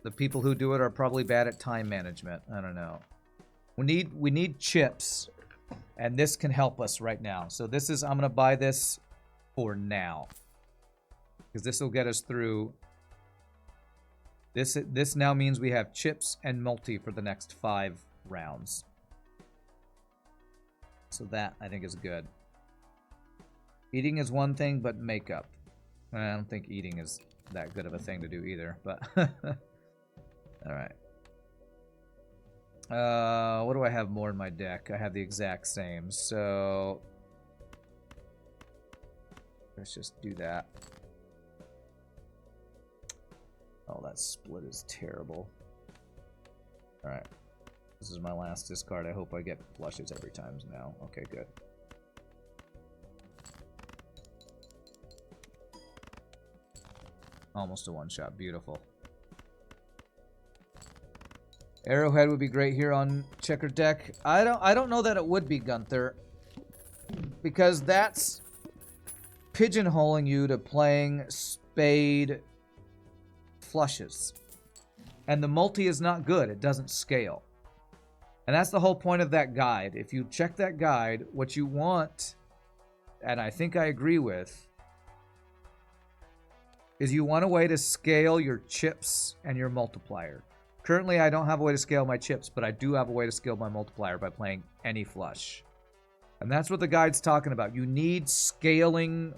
the people who do it are probably bad at time management. I don't know. We need chips. And this can help us right now. So this is, I'm going to buy this for now. Because this will get us through. This now means we have chips and multi for the next 5 rounds. So that, I think, is good. Eating is one thing, but makeup. I don't think eating is that good of a thing to do either. But, alright. What do I have more in my deck? I have the exact same, so let's just do that. Oh, that split is terrible. Alright. This is my last discard. I hope I get flushes every time now. Okay, good. Almost a one-shot. Beautiful. Arrowhead would be great here on checker deck. I don't know that it would be, Gunther, because that's pigeonholing you to playing spade flushes. And the multi is not good. It doesn't scale. And that's the whole point of that guide. If you check that guide, what you want, and I think I agree with, is you want a way to scale your chips and your multiplier. Currently, I don't have a way to scale my chips, but I do have a way to scale my multiplier by playing any flush. And that's what the guide's talking about. You need scaling.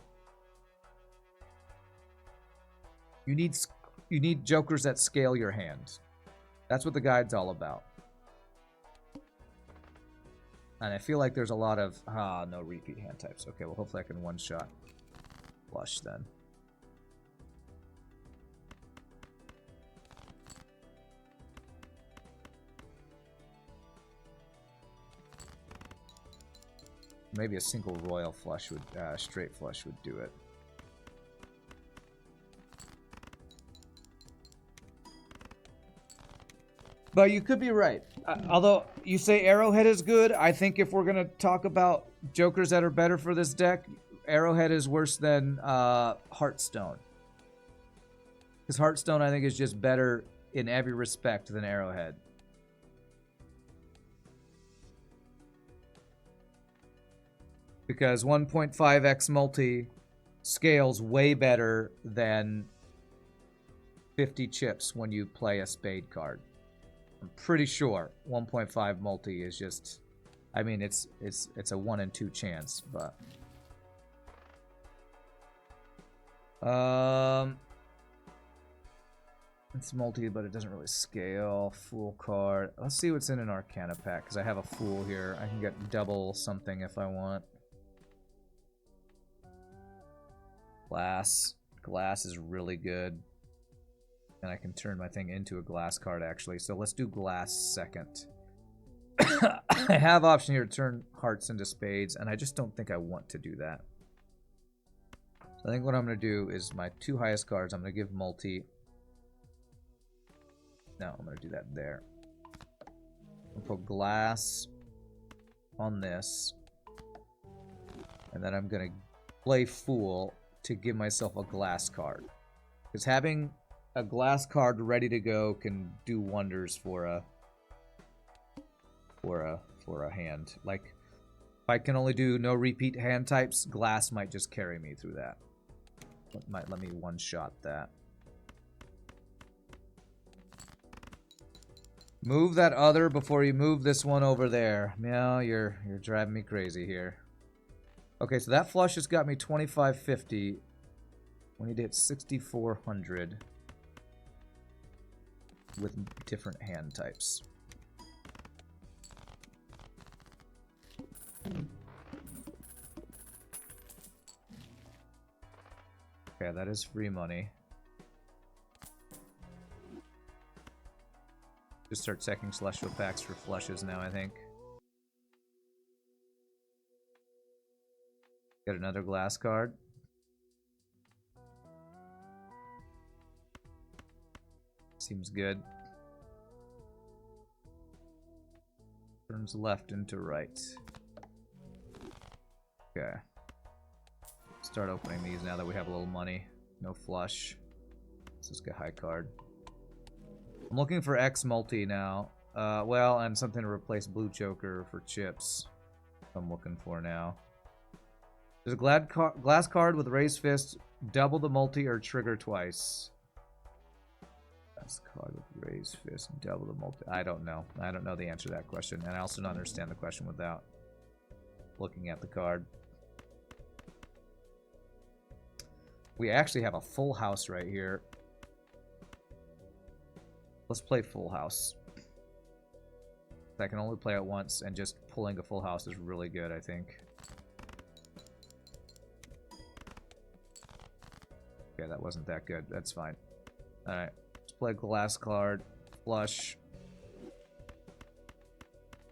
You need jokers that scale your hand. That's what the guide's all about. And I feel like there's a lot of... no repeat hand types. Okay, well, hopefully I can one-shot flush then. Maybe a single royal flush would, straight flush would do it. But you could be right. Although you say Arrowhead is good, I think if we're going to talk about jokers that are better for this deck, Arrowhead is worse than Heartstone. Because Heartstone, I think, is just better in every respect than Arrowhead. Because 1.5x multi scales way better than 50 chips when you play a spade card. I'm pretty sure 1.5 multi is just, I mean, it's a 1 in 2 chance, but it's multi, but it doesn't really scale. Fool card. Let's see what's in an Arcana pack, because I have a Fool here. I can get double something if I want. Glass. Glass is really good. And I can turn my thing into a glass card, actually. So let's do glass second. I have option here to turn hearts into spades, and I just don't think I want to do that. I think what I'm going to do is my 2 highest cards, I'm going to give multi. No, I'm going to do that there. I'll put glass on this. And then I'm going to play Fool to give myself a glass card. Because having a glass card ready to go can do wonders for a hand. Like, if I can only do no repeat hand types, glass might just carry me through that. It might let me one-shot that. Move that other before you move this one over there. Meow, you're driving me crazy here. Okay, so that flush has got me 2550. We need to hit 6400 with different hand types. Okay, that is free money. Just start checking celestial packs for flushes now, I think. Get another glass card. Seems good. Turns left into right. Okay. Start opening these now that we have a little money. No flush. Let's just get high card. I'm looking for X multi now. Well, and something to replace blue joker for chips. I'm looking for now. There's a glass card with raised fist, double the multi or trigger twice. Glass card with raised fist, double the multi. I don't know. I don't know the answer to that question, and I also don't understand the question without looking at the card. We actually have a full house right here. Let's play full house. I can only play it once, and just pulling a full house is really good, I think. Okay, that wasn't that good. That's fine. Alright, let's play a glass card. Flush.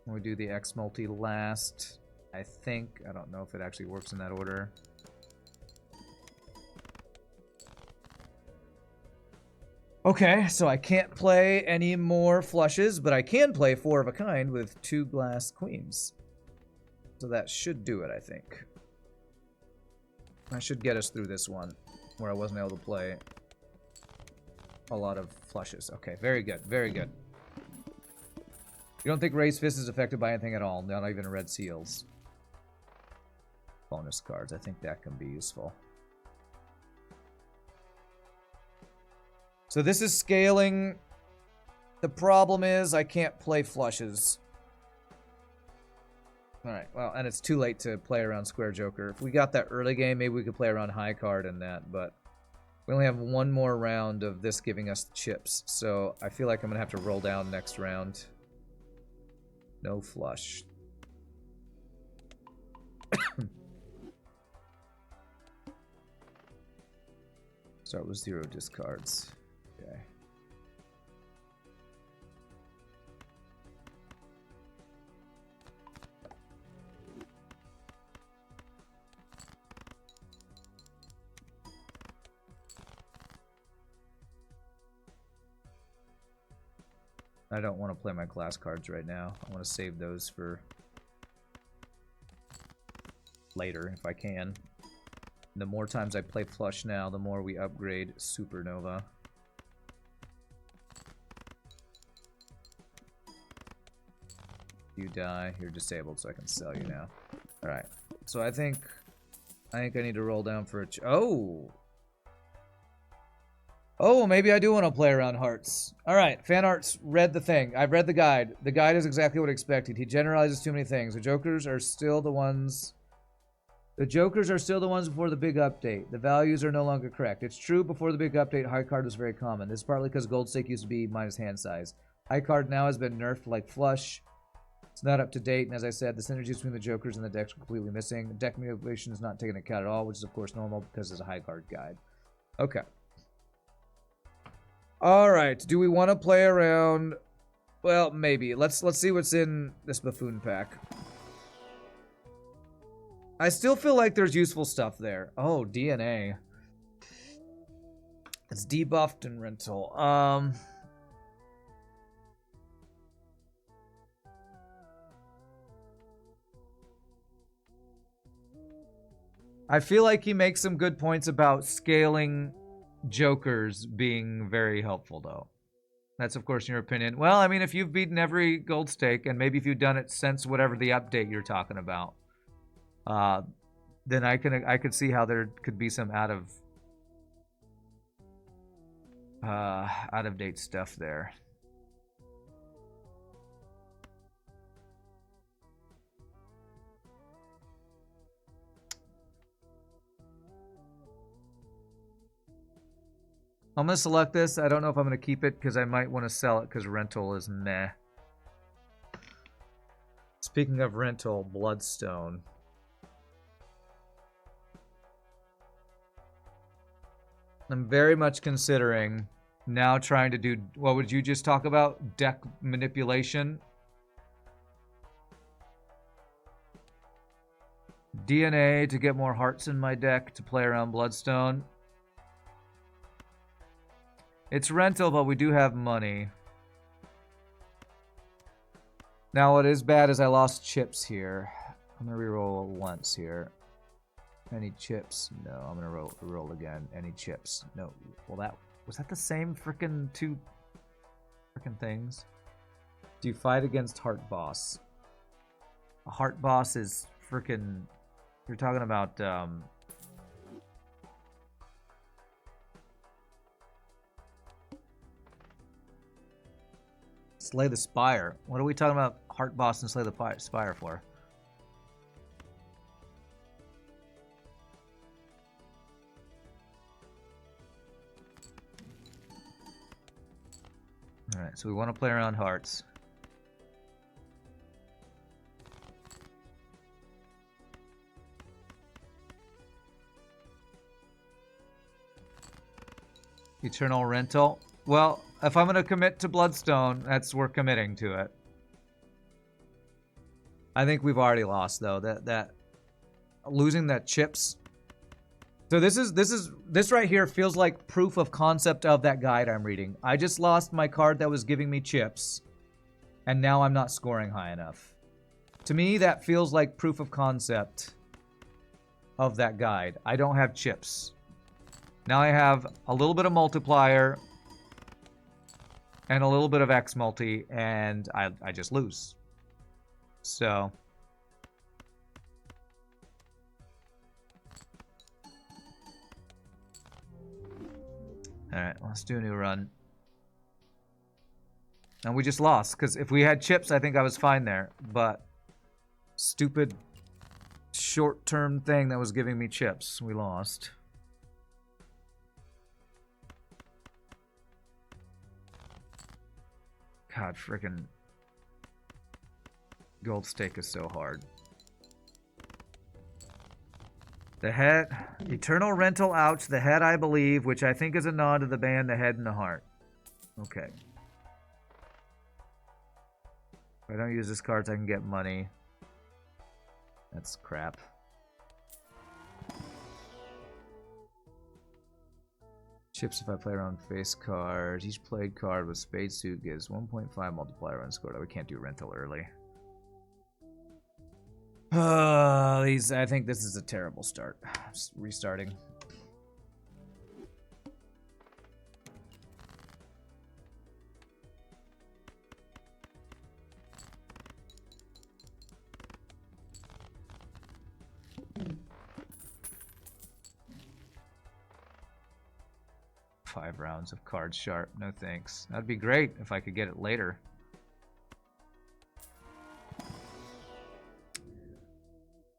We do the X multi last. I think. I don't know if it actually works in that order. Okay, so I can't play any more flushes, but I can play 4 of a kind with 2 glass queens. So that should do it, I think. That should get us through this one, where I wasn't able to play a lot of flushes. Okay, very good, very good. You don't think Raised Fist is affected by anything at all? Not even red seals. Bonus cards, I think that can be useful. So this is scaling. The problem is I can't play flushes. Alright, well, and it's too late to play around Square Joker. If we got that early game, maybe we could play around high card and that, but we only have one more round of this giving us chips, so I feel like I'm going to have to roll down next round. No flush. Start with 0 discards. Okay. I don't want to play my glass cards right now. I want to save those for later if I can. The more times I play flush now, the more we upgrade Supernova. You die, you're disabled, so I can sell you now. Alright, so I think I think I need to roll down for a... Oh! Oh, maybe I do want to play around hearts. Alright, fan arts read the thing. I've read the guide. The guide is exactly what I expected. He generalizes too many things. The Jokers are still the ones... The Jokers are still the ones before the big update. The values are no longer correct. It's true, before the big update, high card was very common. This is partly because gold stake used to be minus hand size. High card now has been nerfed like flush. It's not up to date, and as I said, the synergies between the Jokers and the decks are completely missing. Deck manipulation is not taken into account at all, which is of course normal because it's a high card guide. Okay. Alright, do we want to play around? Well, maybe. Let's see what's in this buffoon pack. I still feel like there's useful stuff there. Oh, DNA. It's debuffed and rental. I feel like he makes some good points about scaling Jokers being very helpful, though. That's, of course, your opinion. Well, I mean, if you've beaten every gold stake, and maybe if you've done it since whatever the update you're talking about, then I could see how there could be some out of date stuff there. I'm going to select this. I don't know if I'm going to keep it because I might want to sell it because rental is meh. Speaking of rental, Bloodstone. I'm very much considering now trying to do... What would you just talk about? Deck manipulation. DNA to get more hearts in my deck to play around Bloodstone. It's rental, but we do have money. Now, what is bad is I lost chips here. I'm going to reroll once here. Any chips? No, I'm going to roll again. Any chips? No. Well, was that the same frickin' two frickin' things? Do you fight against Heart Boss? A Heart Boss is frickin'... You're talking about... Slay the Spire. What are we talking about Heart Boss and Slay the Spire for? Alright, so we want to play around hearts. Eternal Rental. Well, if I'm going to commit to Bloodstone, we're committing to it. I think we've already lost though. That losing that chips. So this right here feels like proof of concept of that guide I'm reading. I just lost my card that was giving me chips, and now I'm not scoring high enough. To me, that feels like proof of concept of that guide. I don't have chips. Now I have a little bit of multiplier and a little bit of X multi, and I just lose. So... Alright, let's do a new run. And we just lost, because if we had chips, I think I was fine there. But stupid short-term thing that was giving me chips, we lost. God, frickin' gold stake is so hard. The Head, Eternal Rental, ouch. The Head, I believe, which I think is a nod to the band The Head and the Heart. Okay. If I don't use this cards, I can get money. That's crap. Chips if I play around face cards. Each played card with spade suit gives 1.5 multiplier on score. We can't do rental early. I think this is a terrible start. Just restarting. 5 rounds of cards sharp. No thanks. That'd be great if I could get it later.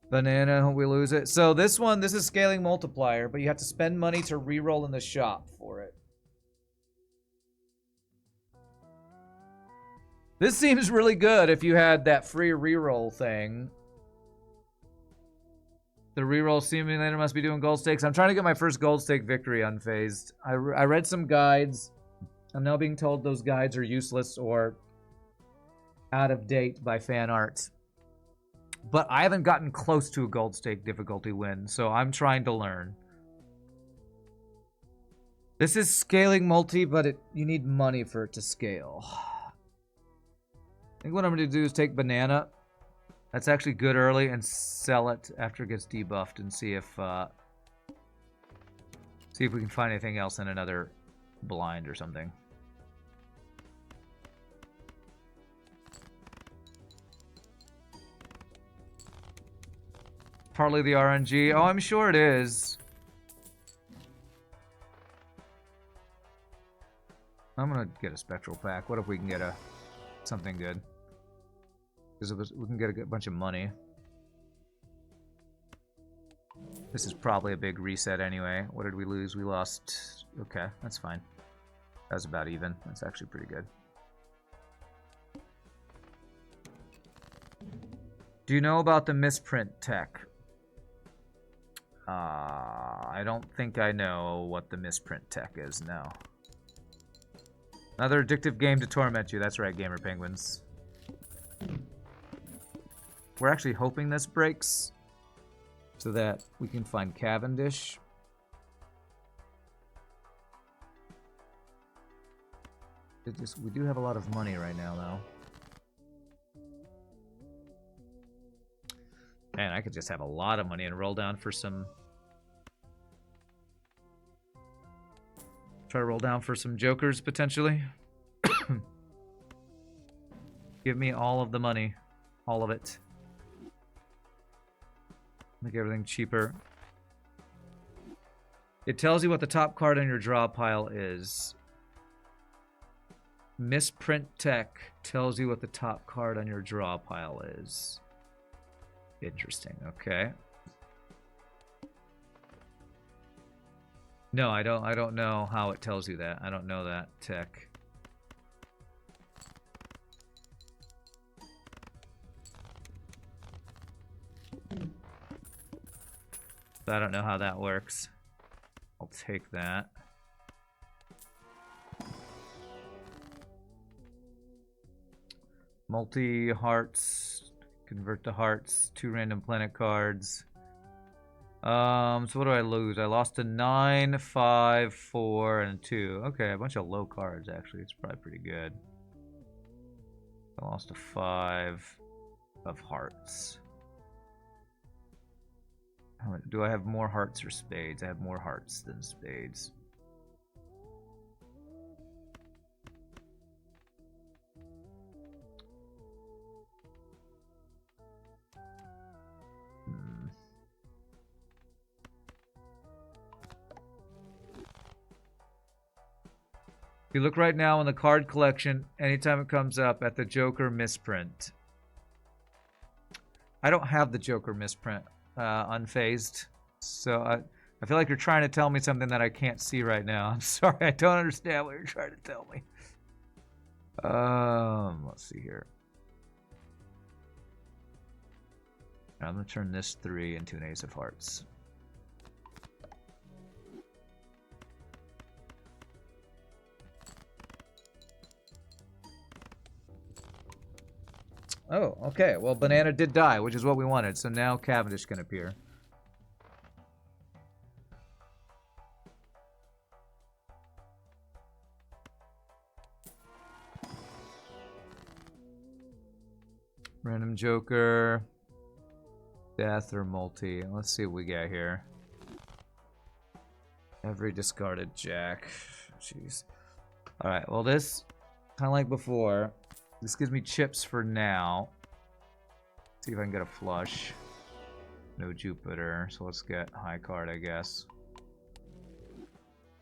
Banana, we lose it. So this one, this is scaling multiplier, but you have to spend money to reroll in the shop for it. This seems really good if you had that free reroll thing. The reroll simulator must be doing gold stakes. I'm trying to get my first gold stake victory unfazed. I read some guides. I'm now being told those guides are useless or out of date by fan art. But I haven't gotten close to a gold stake difficulty win, so I'm trying to learn. This is scaling multi, but you need money for it to scale. I think what I'm going to do is take banana. That's actually good early, and sell it after it gets debuffed and see if we can find anything else in another blind or something. Partly the RNG. Oh, I'm sure it is. I'm gonna get a spectral pack. What if we can get something good? Because we can get a bunch of money. This is probably a big reset anyway. What did we lose? We lost... Okay, that's fine. That was about even. That's actually pretty good. Do you know about the misprint tech? I don't think I know what the misprint tech is, no. Another addictive game to torment you. That's right, Gamer Penguins. We're actually hoping this breaks so that we can find Cavendish. We do have a lot of money right now, though. Man, I could just have a lot of money and roll down for some... Try to roll down for some jokers, potentially. Give me all of the money. All of it. Make everything cheaper. It tells you what the top card on your draw pile is. Misprint Tech tells you what the top card on your draw pile is. Interesting, okay. No, I don't know how it tells you that. I don't know that tech. I don't know how that works. I'll take that. Multi-hearts. Convert to hearts. 2 random planet cards. So what do I lose? I lost a 9, 5, 4, and 2. Okay, a bunch of low cards, actually. It's probably pretty good. I lost a 5 of hearts. Do I have more hearts or spades? I have more hearts than spades. If you look right now in the card collection, anytime it comes up at the Joker misprint. I don't have the Joker misprint unfazed, so I feel like you're trying to tell me something that I can't see right now. I'm sorry, I don't understand what you're trying to tell me. Let's see here. I'm gonna turn this 3 into an Ace of Hearts. Oh, okay. Well, Banana did die, which is what we wanted. So now Cavendish can appear. Random Joker. Death or multi. Let's see what we got here. Every discarded Jack. Jeez. Alright, well this, kind of like before, this gives me chips for now. See if I can get a flush. No Jupiter, so let's get high card, I guess.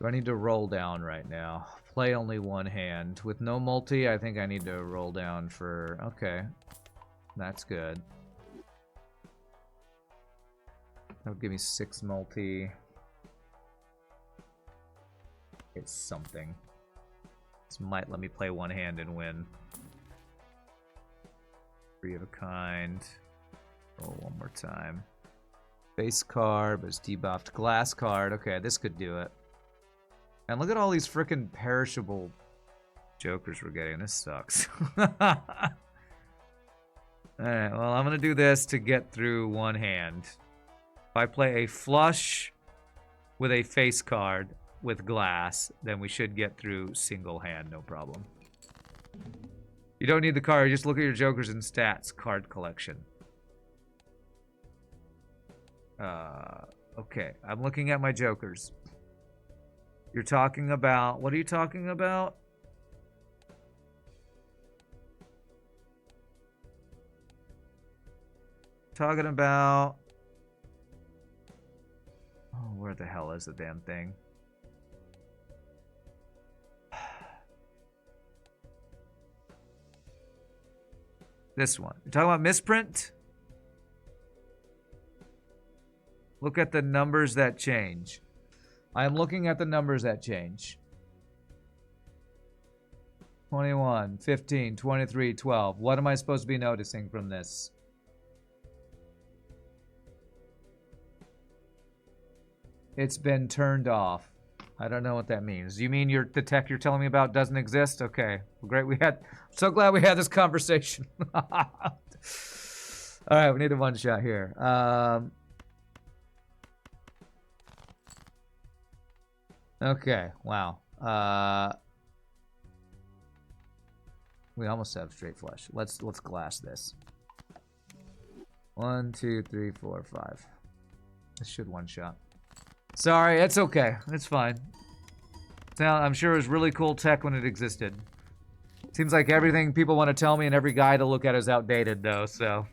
Do I need to roll down right now? Play only one hand. With no multi, I think I need to roll down for... Okay. That's good. That would give me 6 multi. It's something. This might let me play one hand and win. 3 of a kind. Roll one more time. Face card, but it's debuffed. Glass card. Okay, this could do it. And look at all these frickin' perishable jokers we're getting. This sucks. Alright, well, I'm gonna do this to get through one hand. If I play a flush with a face card with glass, then we should get through single hand, no problem. You don't need the card, just look at your jokers and stats card collection. Okay, I'm looking at my jokers. You're talking about, what are you talking about? Talking about, oh, where the hell is the damn thing? This one. You're talking about misprint? Look at the numbers that change. I am looking at the numbers that change. 21, 15, 23, 12. What am I supposed to be noticing from this? It's been turned off. I don't know what that means. You mean the tech you're telling me about doesn't exist? Okay. Well, great. I'm so glad we had this conversation. All right, we need a one shot here. Okay, wow. We almost have straight flush. Let's glass this. 1, 2, 3, 4, 5. This should one shot. Sorry, it's okay. It's fine. I'm sure it was really cool tech when it existed. Seems like everything people want to tell me and every guide to look at is outdated, though, so.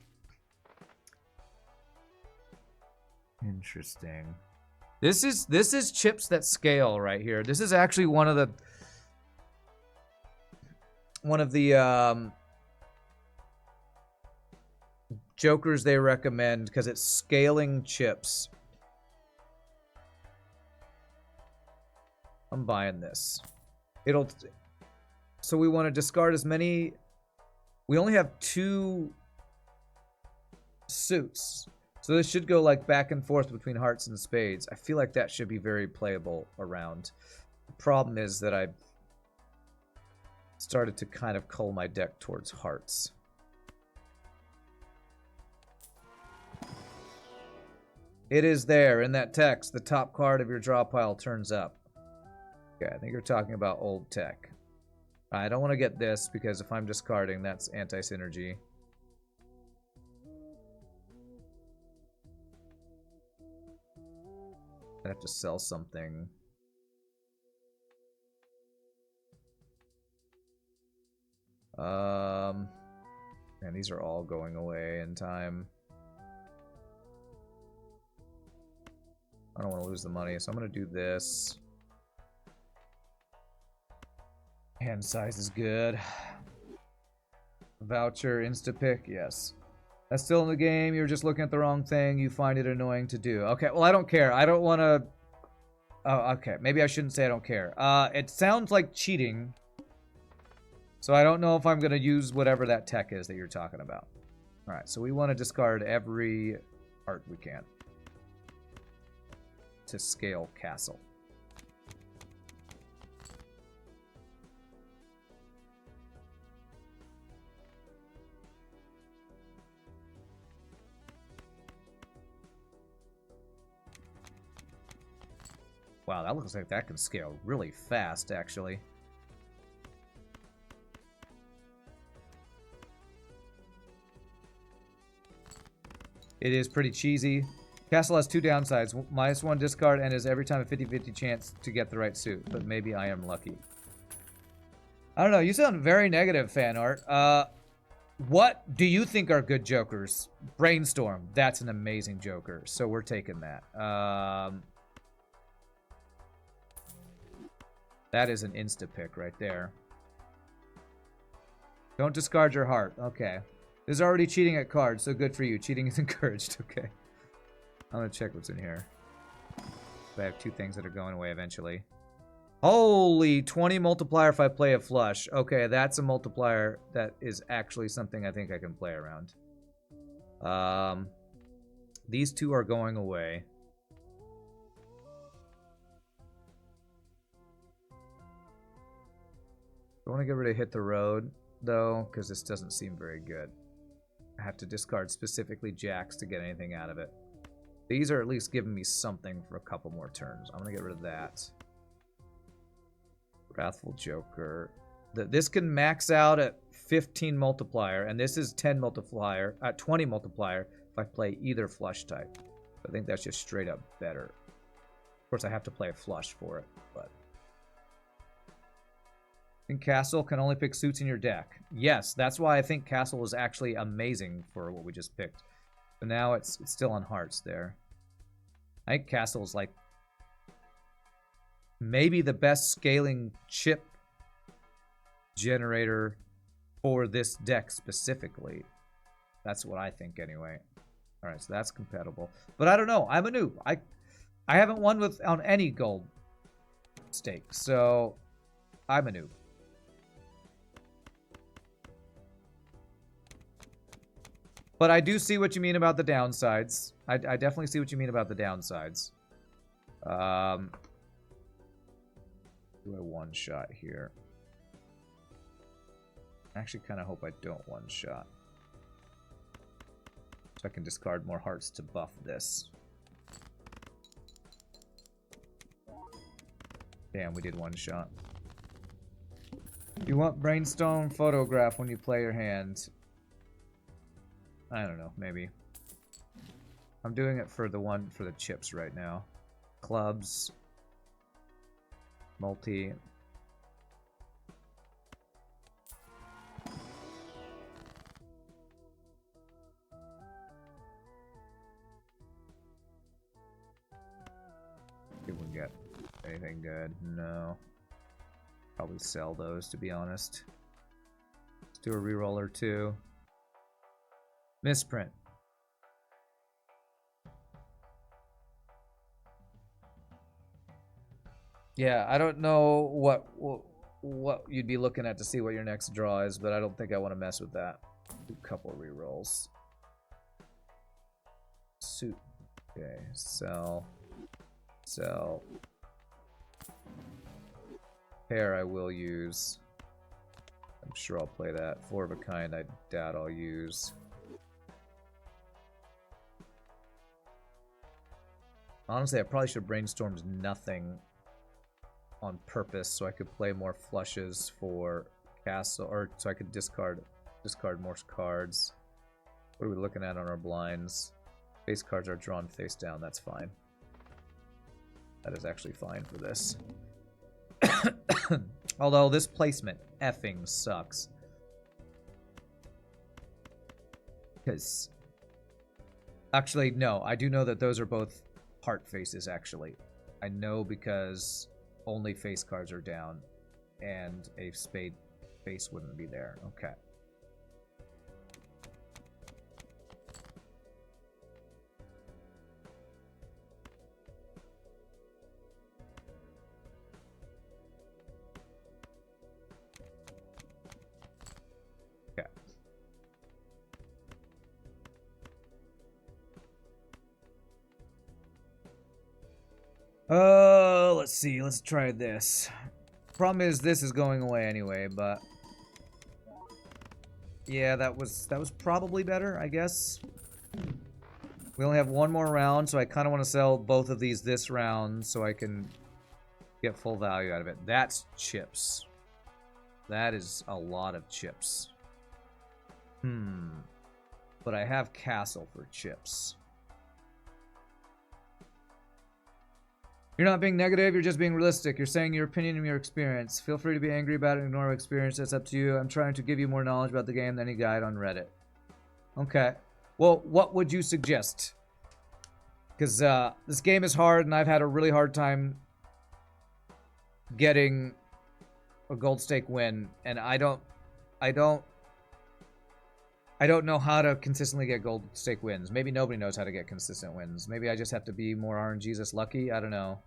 Interesting. This is chips that scale right here. This is actually one of the jokers they recommend because it's scaling chips. I'm buying this. So we want to discard as many. We only have 2 suits. So this should go like back and forth between hearts and spades. I feel like that should be very playable around. The problem is that I started to kind of cull my deck towards hearts. It is there in that text. The top card of your draw pile turns up. Okay, I think you're talking about old tech. I don't want to get this because if I'm discarding, that's anti-synergy. I have to sell something. Man, these are all going away in time. I don't want to lose the money, so I'm going to do this. Hand size is good. Voucher, insta-pick, yes. That's still in the game. You're just looking at the wrong thing. You find it annoying to do. Okay, well, I don't care. I don't want to... Oh, okay. Maybe I shouldn't say I don't care. It sounds like cheating. So I don't know if I'm going to use whatever that tech is that you're talking about. Alright, so we want to discard every art we can. To scale castle. Wow, that looks like that can scale really fast, actually. It is pretty cheesy. Castle has 2 downsides. -1 discard and is every time a 50-50 chance to get the right suit. But maybe I am lucky. I don't know. You sound very negative, fan art. What do you think are good jokers? Brainstorm. That's an amazing joker. So we're taking that. That is an insta-pick right there. Don't discard your heart. Okay. This is already cheating at cards, so good for you. Cheating is encouraged. Okay. I'm going to check what's in here. I have 2 things that are going away eventually. Holy 20 multiplier if I play a flush. Okay, that's a multiplier that is actually something I think I can play around. These 2 are going away. I want to get rid of Hit the Road, though, because this doesn't seem very good. I have to discard specifically jacks to get anything out of it. These are at least giving me something for a couple more turns. I'm going to get rid of that. Wrathful Joker. This can max out at 15 multiplier, and this is 10 multiplier, 20 multiplier if I play either flush type. I think that's just straight up better. Of course, I have to play a flush for it, but... I think Castle can only pick suits in your deck. Yes, that's why I think Castle is actually amazing for what we just picked. But now it's still on hearts there. I think Castle is like maybe the best scaling chip generator for this deck specifically. That's what I think anyway. All right, so that's compatible. But I don't know. I'm a noob. I haven't won on any gold stake, so I'm a noob. But I do see what you mean about the downsides. I definitely see what you mean about the downsides. Do I one-shot here? I actually kind of hope I don't one-shot. So I can discard more hearts to buff this. Damn, we did one-shot. You want Brainstorm Photograph when you play your hand. I don't know, maybe. I'm doing it for the chips right now. Clubs. Multi. See if we can get anything good. No. Probably sell those, to be honest. Let's do a reroller too. Misprint. Yeah, I don't know what you'd be looking at to see what your next draw is, but I don't think I want to mess with that. Do a couple of rerolls. Suit. Okay, sell. Sell. Pair I will use. I'm sure I'll play that. 4 of a kind I doubt I'll use. Honestly, I probably should have brainstormed nothing on purpose so I could play more flushes for Castle, or so I could discard more cards. What are we looking at on our blinds? Face cards are drawn face down. That's fine. That is actually fine for this. Although this placement effing sucks. Because... Actually, no. I do know that those are both heart faces, actually. I know because only face cards are down. And a spade face wouldn't be there. Okay. Let's see. Let's try this. Problem is, this is going away anyway, but... Yeah, that was probably better, I guess. We only have one more round, so I kind of want to sell both of these this round so I can get full value out of it. That's chips. That is a lot of chips. But I have Castle for chips. You're not being negative, you're just being realistic. You're saying your opinion and your experience. Feel free to be angry about it and ignore my experience. That's up to you. I'm trying to give you more knowledge about the game than any guide on Reddit. Okay. Well, what would you suggest? Because this game is hard, and I've had a really hard time getting a gold stake win, and I don't know how to consistently get gold stake wins. Maybe nobody knows how to get consistent wins. Maybe I just have to be more RNGesus lucky. I don't know.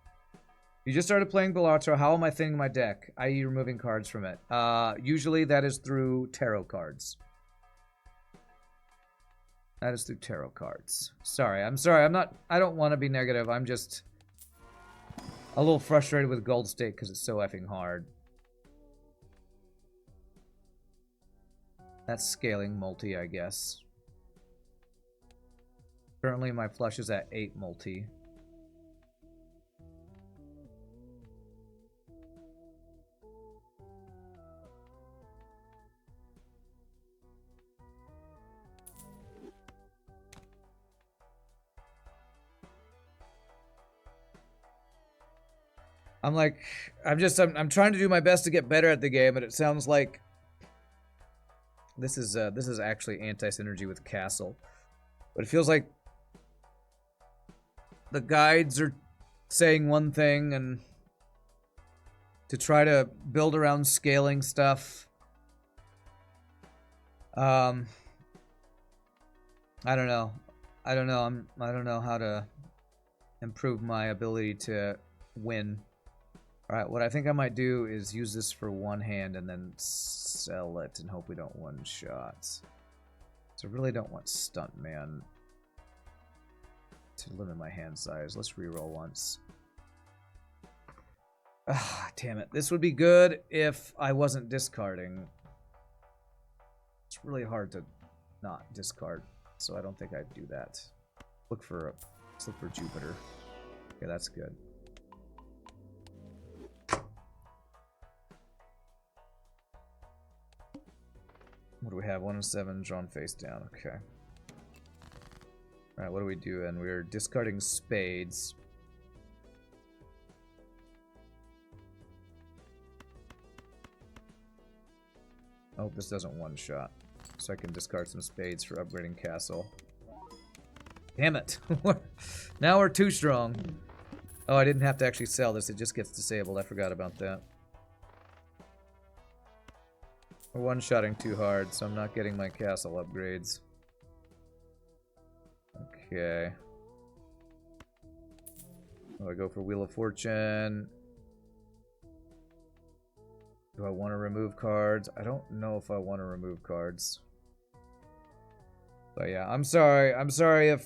You just started playing Balatro. How am I thinning my deck? I.e. removing cards from it. Usually that is through tarot cards. That is through tarot cards. Sorry. I don't want to be negative. I'm just a little frustrated with gold stake because it's so effing hard. That's scaling multi, I guess. Currently my flush is at 8 multi. I'm trying to do my best to get better at the game, but it sounds like this is actually anti-synergy with Castle. But it feels like the guides are saying one thing, and to try to build around scaling stuff. I don't know. I don't know how to improve my ability to win. Alright, what I think I might do is use this for one hand and then sell it and hope we don't one-shot. So I really don't want Stuntman to limit my hand size. Let's reroll once. Ah, damn it. This would be good if I wasn't discarding. It's really hard to not discard, so I don't think I'd do that. Let's look for Jupiter. Okay, that's good. What do we have? 1 and 7, drawn face down. Okay. Alright, what do we do? And we're discarding spades. I hope this doesn't one-shot. So I can discard some spades for upgrading Castle. Damn it! Now we're too strong. Oh, I didn't have to actually sell this. It just gets disabled. I forgot about that. We're one-shotting too hard, so I'm not getting my Castle upgrades. Okay. Do I go for Wheel of Fortune? Do I want to remove cards? I don't know if I want to remove cards. But yeah, I'm sorry. I'm sorry if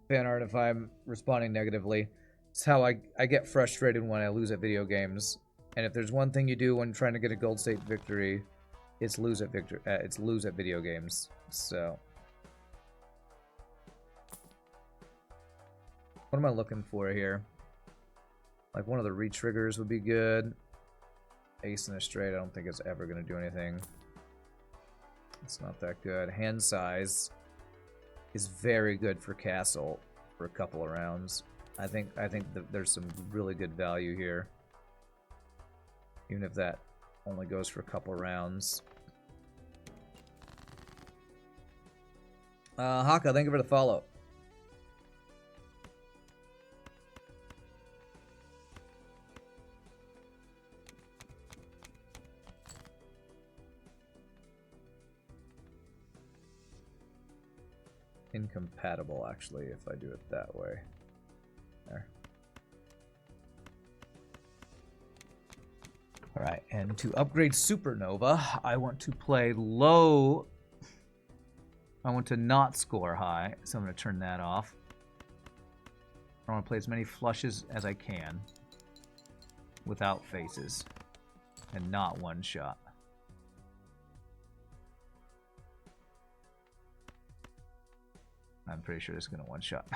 fan art, if I'm responding negatively. It's how I get frustrated when I lose at video games. And if there's one thing you do when trying to get a gold stake victory, it's lose at video games. So what am I looking for here? Like one of the re-triggers would be good. Ace and a straight, I don't think it's ever going to do anything. It's not that good. Hand size is very good for Castle for a couple of rounds. I think that there's some really good value here. Even if that only goes for a couple of rounds. Haka, thank you for the follow. Incompatible, actually, if I do it that way. There. Alright, and to upgrade Supernova, I want to play low. I want to not score high, so I'm going to turn that off. I want to play as many flushes as I can without faces and not one shot. I'm pretty sure this is going to one shot.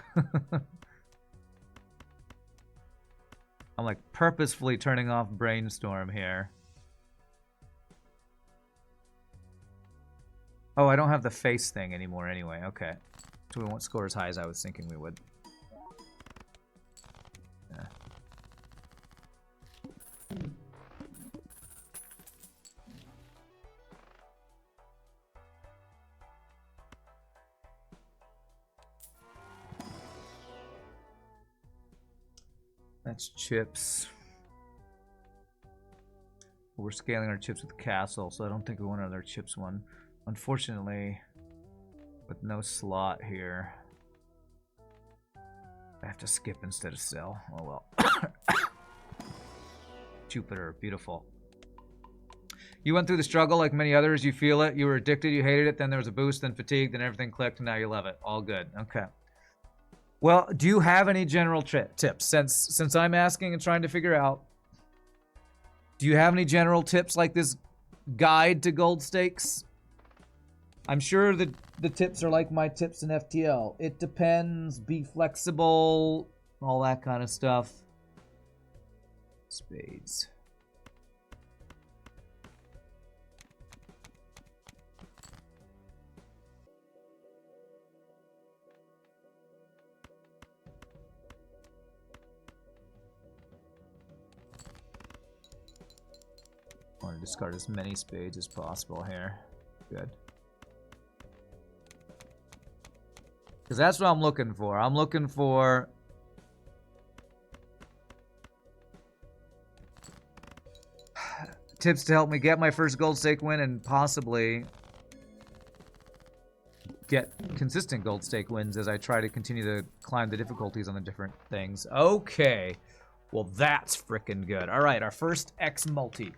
I'm like purposefully turning off Brainstorm here. Oh, I don't have the face thing anymore anyway. Okay. So we won't score as high as I was thinking we would. Yeah. That's chips. We're scaling our chips with Castle, so I don't think we want another chips one. Unfortunately, with no slot here, I have to skip instead of sell. Oh well. Jupiter, beautiful. You went through the struggle like many others. You feel it. You were addicted. You hated it. Then there was a boost. Then fatigue. Then everything clicked. And now you love it. All good. Okay. Well, do you have any general tips? Since I'm asking and trying to figure out, do you have any general tips like this guide to gold stakes? I'm sure that the tips are like my tips in FTL. It depends. Be flexible. All that kind of stuff. Spades. I want to discard as many spades as possible here. Good. Because that's what I'm looking for. I'm looking for tips to help me get my first gold stake win and possibly get consistent gold stake wins as I try to continue to climb the difficulties on the different things. Okay. Well, that's freaking good. All right, our first X multi.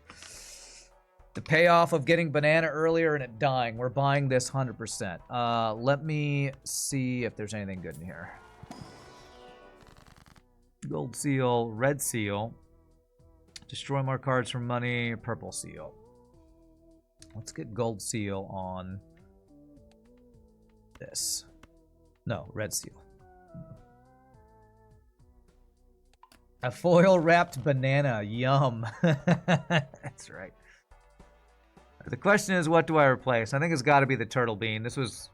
The payoff of getting banana earlier and it dying. We're buying this 100%. Let me see if there's anything good in here. Gold seal, red seal. Destroy more cards for money, purple seal. Let's get gold seal on this. No, red seal. A foil wrapped banana. Yum. That's right. The question is, what do I replace? I think it's got to be the turtle bean. This was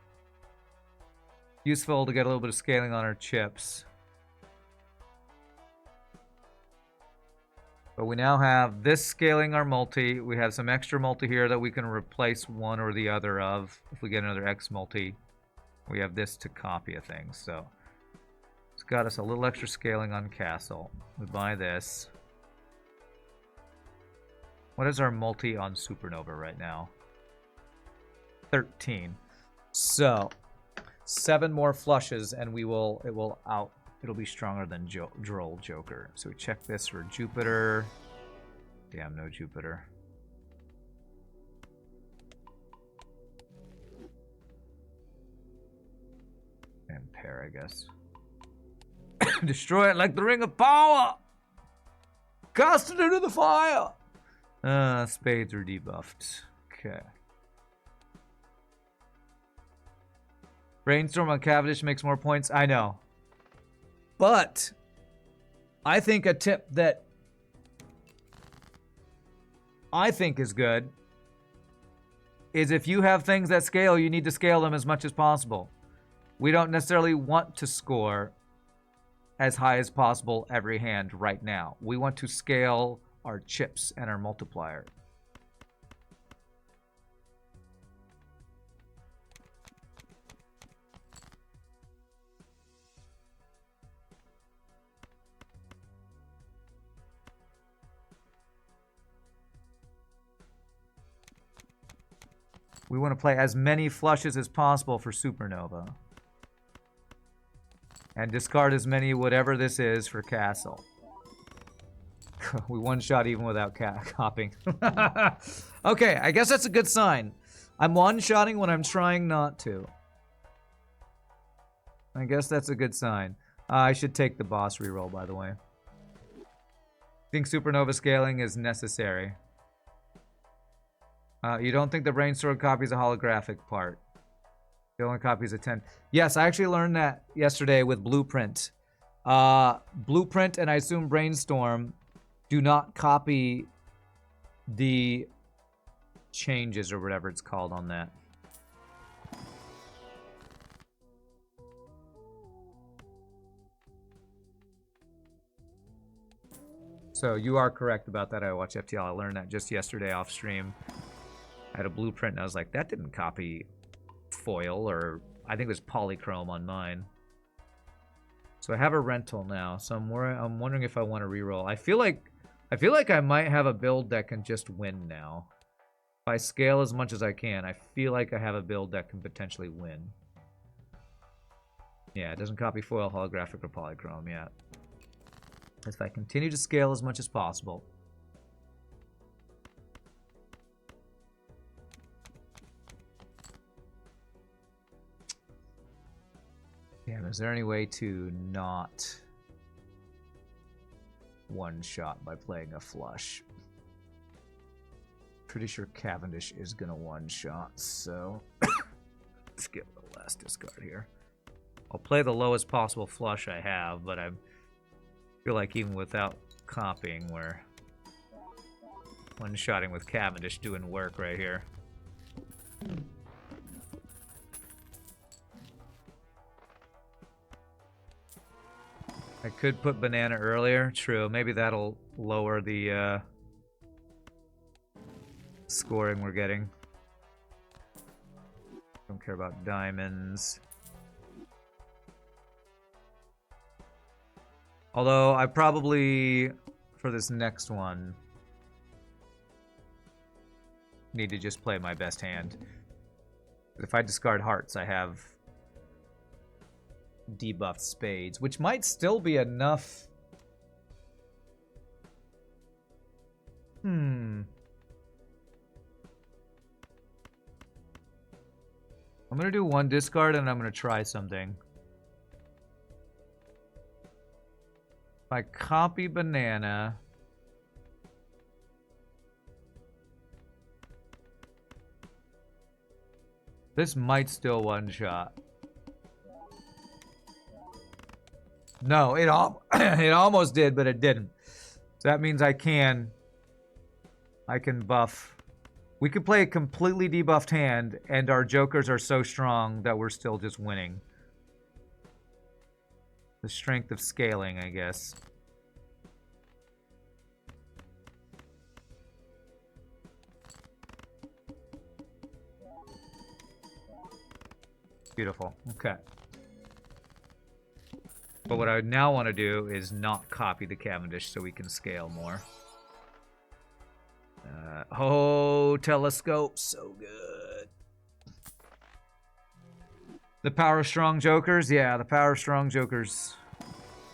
useful to get a little bit of scaling on our chips. But we now have this scaling our multi. We have some extra multi here that we can replace one or the other of. If we get another X multi, we have this to copy a thing. So it's got us a little extra scaling on Castle. We buy this. What is our multi on Supernova right now? 13. So 7 more flushes and it'll be stronger than Droll Joker. So we check this for Jupiter. Damn, no Jupiter. And pair, I guess. Destroy it like the Ring of Power! Cast it into the fire! Spades are debuffed. Okay. Brainstorm on Cavendish makes more points. I know. But I think a tip that I think is good is if you have things that scale, you need to scale them as much as possible. We don't necessarily want to score as high as possible every hand right now. We want to scale our chips and our multiplier. We want to play as many flushes as possible for Supernova. And discard as many whatever this is for Castle. We one-shot even without copying. Okay, I guess that's a good sign. I'm one-shotting when I'm trying not to. I guess that's a good sign. I should take the boss reroll, by the way. I think Supernova scaling is necessary. You don't think the Brainstorm copies a holographic part? It only copies a 10. Yes, I actually learned that yesterday with Blueprint. Blueprint and I assume Brainstorm do not copy the changes or whatever it's called on that. So you are correct about that. I watch FTL. I learned that just yesterday off stream. I had a Blueprint and I was like, that didn't copy foil, or I think it was polychrome on mine. So I have a rental now, so I'm wondering if I want to reroll. I feel like I feel like I might have a build that can just win now. If I scale as much as I can, I feel like I have a build that can potentially win. Yeah, it doesn't copy foil, holographic, or polychrome yet. If I continue to scale as much as possible. Damn, is there any way to not one-shot by playing a flush? Pretty sure Cavendish is gonna one-shot, so let's get the last discard here. I'll play the lowest possible flush I have, but I feel like even without copying, we're one-shotting with Cavendish doing work right here. I could put banana earlier. True. Maybe that'll lower the scoring we're getting. Don't care about diamonds. Although I probably, for this next one, need to just play my best hand. If I discard hearts, I have debuffed spades, which might still be enough. I'm gonna do one discard and I'm gonna try something. If I copy banana, this might still one-shot. No, it almost did, but it didn't. So that means I can buff. We could play a completely debuffed hand, and our jokers are so strong that we're still just winning. The strength of scaling, I guess. Beautiful. Okay. But what I now want to do is not copy the Cavendish so we can scale more. Oh, telescope, so good. The power strong jokers? Yeah, the power strong jokers.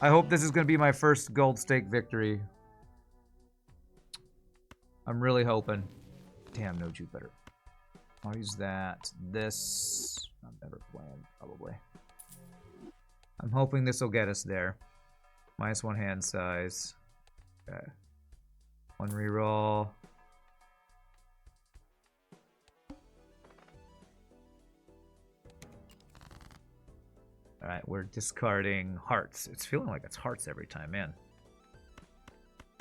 I hope this is going to be my first gold stake victory. I'm really hoping. Damn, no Jupiter. I'll use that. This, I've never planned, probably. I'm hoping this will get us there. -1 hand size. Okay. 1 reroll. Alright, we're discarding hearts. It's feeling like it's hearts every time, man.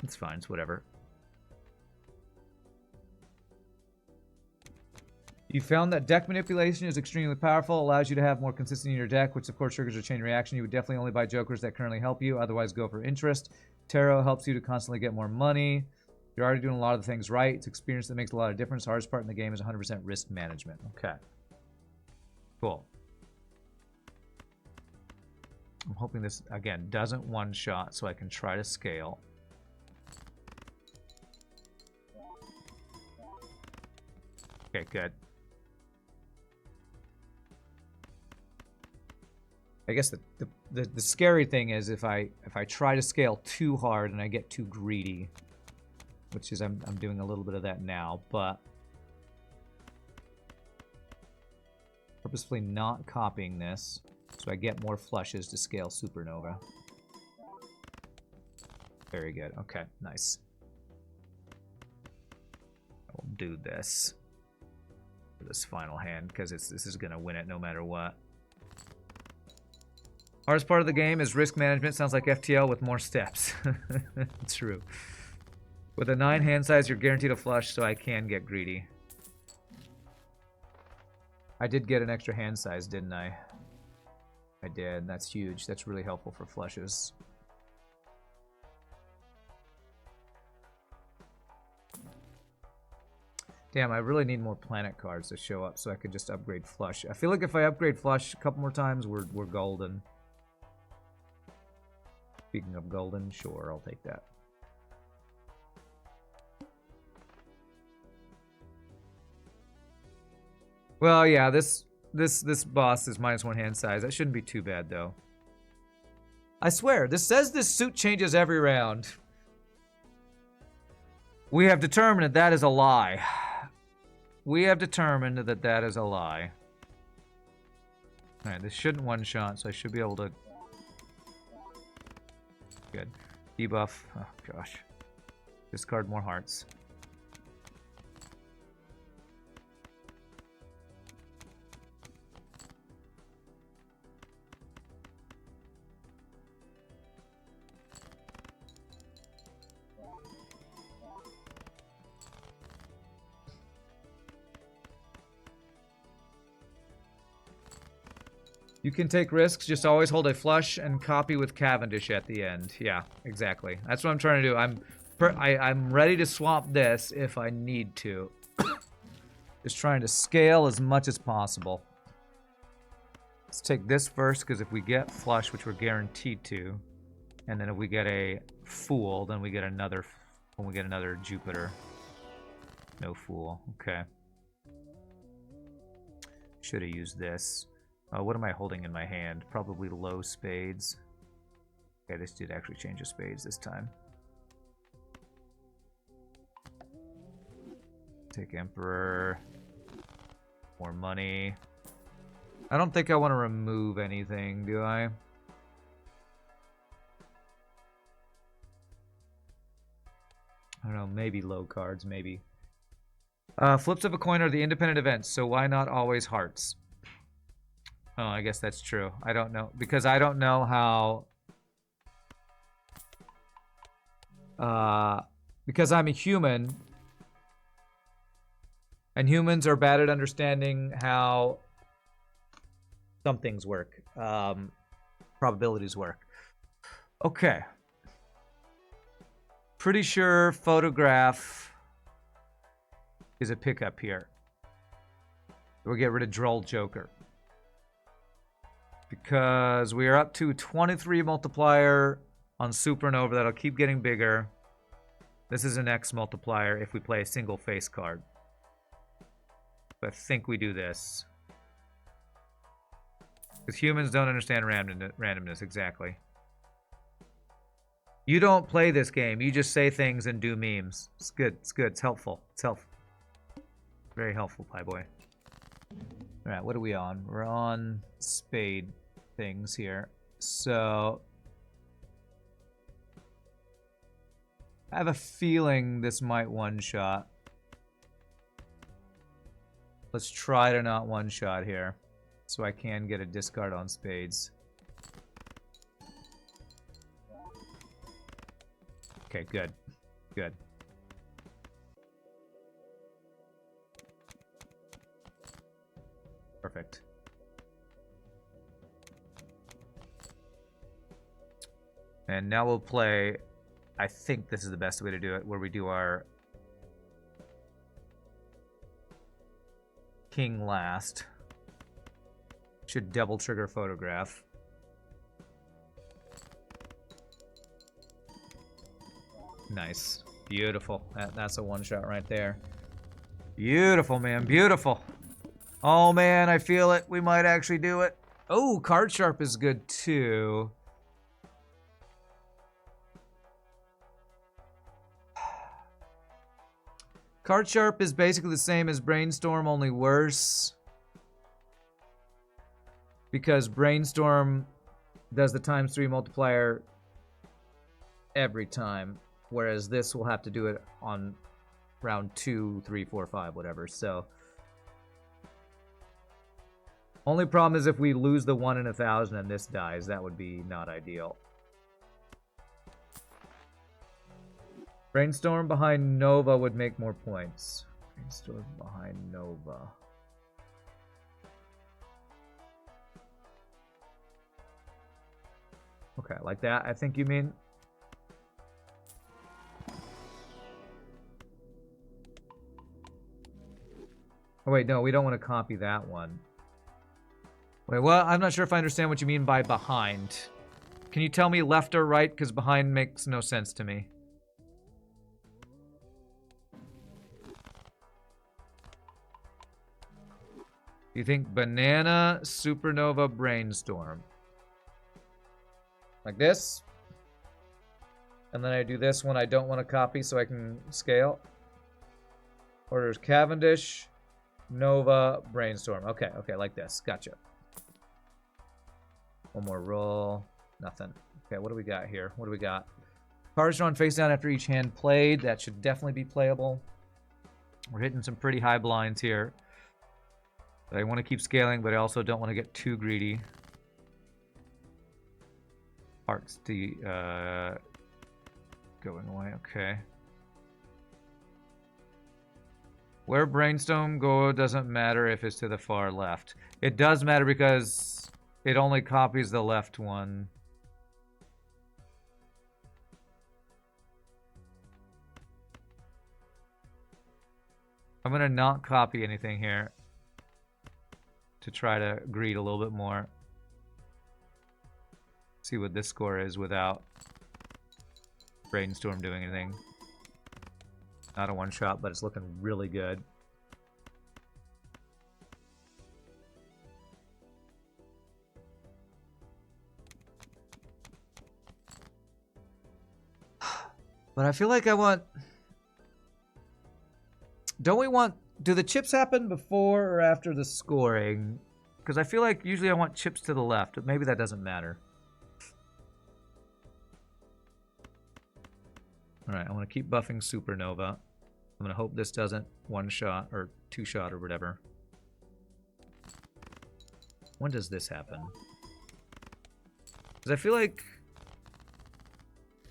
It's fine, it's whatever. You found that deck manipulation is extremely powerful, allows you to have more consistency in your deck, which of course triggers a chain reaction. You would definitely only buy jokers that currently help you, otherwise go for interest. Tarot helps you to constantly get more money. You're already doing a lot of the things right. It's experience that makes a lot of difference. The hardest part in the game is 100% risk management. Okay. Cool. I'm hoping this, again, doesn't one-shot so I can try to scale. Okay, good. I guess the scary thing is if I try to scale too hard and I get too greedy, which is I'm doing a little bit of that now, but purposefully not copying this so I get more flushes to scale Supernova. Very good. Okay, nice. I'll do this for this final hand because this is gonna win it no matter what. Hardest part of the game is risk management. Sounds like FTL with more steps. True. With a 9 hand size, you're guaranteed a flush, so I can get greedy. I did get an extra hand size, didn't I? I did. That's huge. That's really helpful for flushes. Damn, I really need more planet cards to show up so I could just upgrade flush. I feel like if I upgrade flush a couple more times, we're golden. Speaking of golden, sure, I'll take that. Well, yeah, this boss is -1 hand size. That shouldn't be too bad, though. I swear, this says this suit changes every round. We have determined that that is a lie. We have determined that that is a lie. Alright, this shouldn't one-shot, so I should be able to... Good. Debuff. Oh, gosh. Discard more hearts. You can take risks, just always hold a flush and copy with Cavendish at the end. Yeah, exactly. That's what I'm trying to do. I'm ready to swap this if I need to. Just trying to scale as much as possible. Let's take this first, because if we get flush, which we're guaranteed to, and then if we get a fool, then we get another, when we get another Jupiter. No fool. Okay. Should have used this. What am I holding in my hand? Probably low spades. Okay, this did actually change the spades this time. Take Emperor. More money. I don't think I want to remove anything, do I? I don't know, maybe low cards, maybe. Flips of a coin are the independent events, so why not always hearts? Oh, I guess that's true. I don't know. Because I don't know how... because I'm a human. And humans are bad at understanding how some things work. Probabilities work. Okay. Pretty sure photograph is a pickup here. We'll get rid of Droll Joker. Because we are up to 23 multiplier on Supernova. That'll keep getting bigger. This is an X multiplier if we play a single face card. I think we do this. Because humans don't understand randomness, exactly. You don't play this game. You just say things and do memes. It's good. It's good. It's helpful. It's helpful. Very helpful, Pie Boy. Alright, what are we on? We're on spade things here. So... I have a feeling this might one-shot. Let's try to not one-shot here. So I can get a discard on spades. Okay, good. Good. Perfect. And now we'll play... I think this is the best way to do it, where we do our... King last. Should double trigger photograph. Nice. Beautiful. That's a one-shot right there. Beautiful, man. Beautiful. Oh, man, I feel it. We might actually do it. Oh, Card Sharp is good, too. Card Sharp is basically the same as Brainstorm, only worse. Because Brainstorm does the ×3 multiplier every time. Whereas this will have to do it on round 2, 3, 4, 5, whatever. So... Only problem is if we lose the 1 in 1,000 and this dies, that would be not ideal. Brainstorm behind Nova would make more points. Brainstorm behind Nova. Okay, like that, I think you mean. Oh wait, no, we don't want to copy that one. Wait, well, I'm not sure if I understand what you mean by behind. Can you tell me left or right? Because behind makes no sense to me. You think banana, supernova, brainstorm. Like this. And then I do this one I don't want to copy so I can scale. Or there's Cavendish, Nova, brainstorm. Okay, okay, like this. Gotcha. One more roll. Nothing. Okay, what do we got here? What do we got? Cards drawn face down after each hand played. That should definitely be playable. We're hitting some pretty high blinds here. But I want to keep scaling, but I also don't want to get too greedy. Hearts going away. Okay. Where brainstorm go doesn't matter if it's to the far left. It does matter because it only copies the left one. I'm going to not copy anything here to try to greed a little bit more. See what this score is without brainstorm doing anything. Not a one shot, but it's looking really good. But I feel like I want... Don't we want... Do the chips happen before or after the scoring? Because I feel like usually I want chips to the left, but maybe that doesn't matter. Alright, I want to keep buffing Supernova. I'm going to hope this doesn't one-shot or two-shot or whatever. When does this happen? Because I feel like...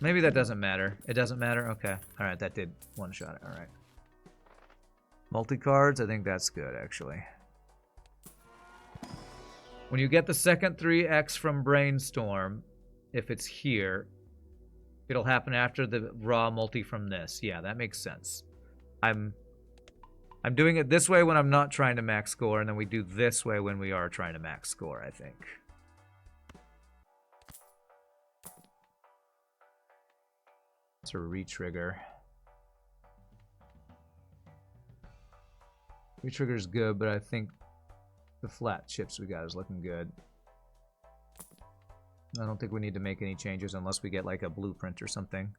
Maybe that doesn't matter. It doesn't matter? Okay. Alright, that did one-shot it. Alright. Multi-cards, I think that's good, actually. When you get the second 3x from Brainstorm, if it's here, it'll happen after the raw multi from this. Yeah, that makes sense. I'm doing it this way when I'm not trying to max score, and then we do this way when we are trying to max score, I think. It's a retrigger. Retrigger's good, but I think the flat chips we got is looking good. I don't think we need to make any changes unless we get like a blueprint or something.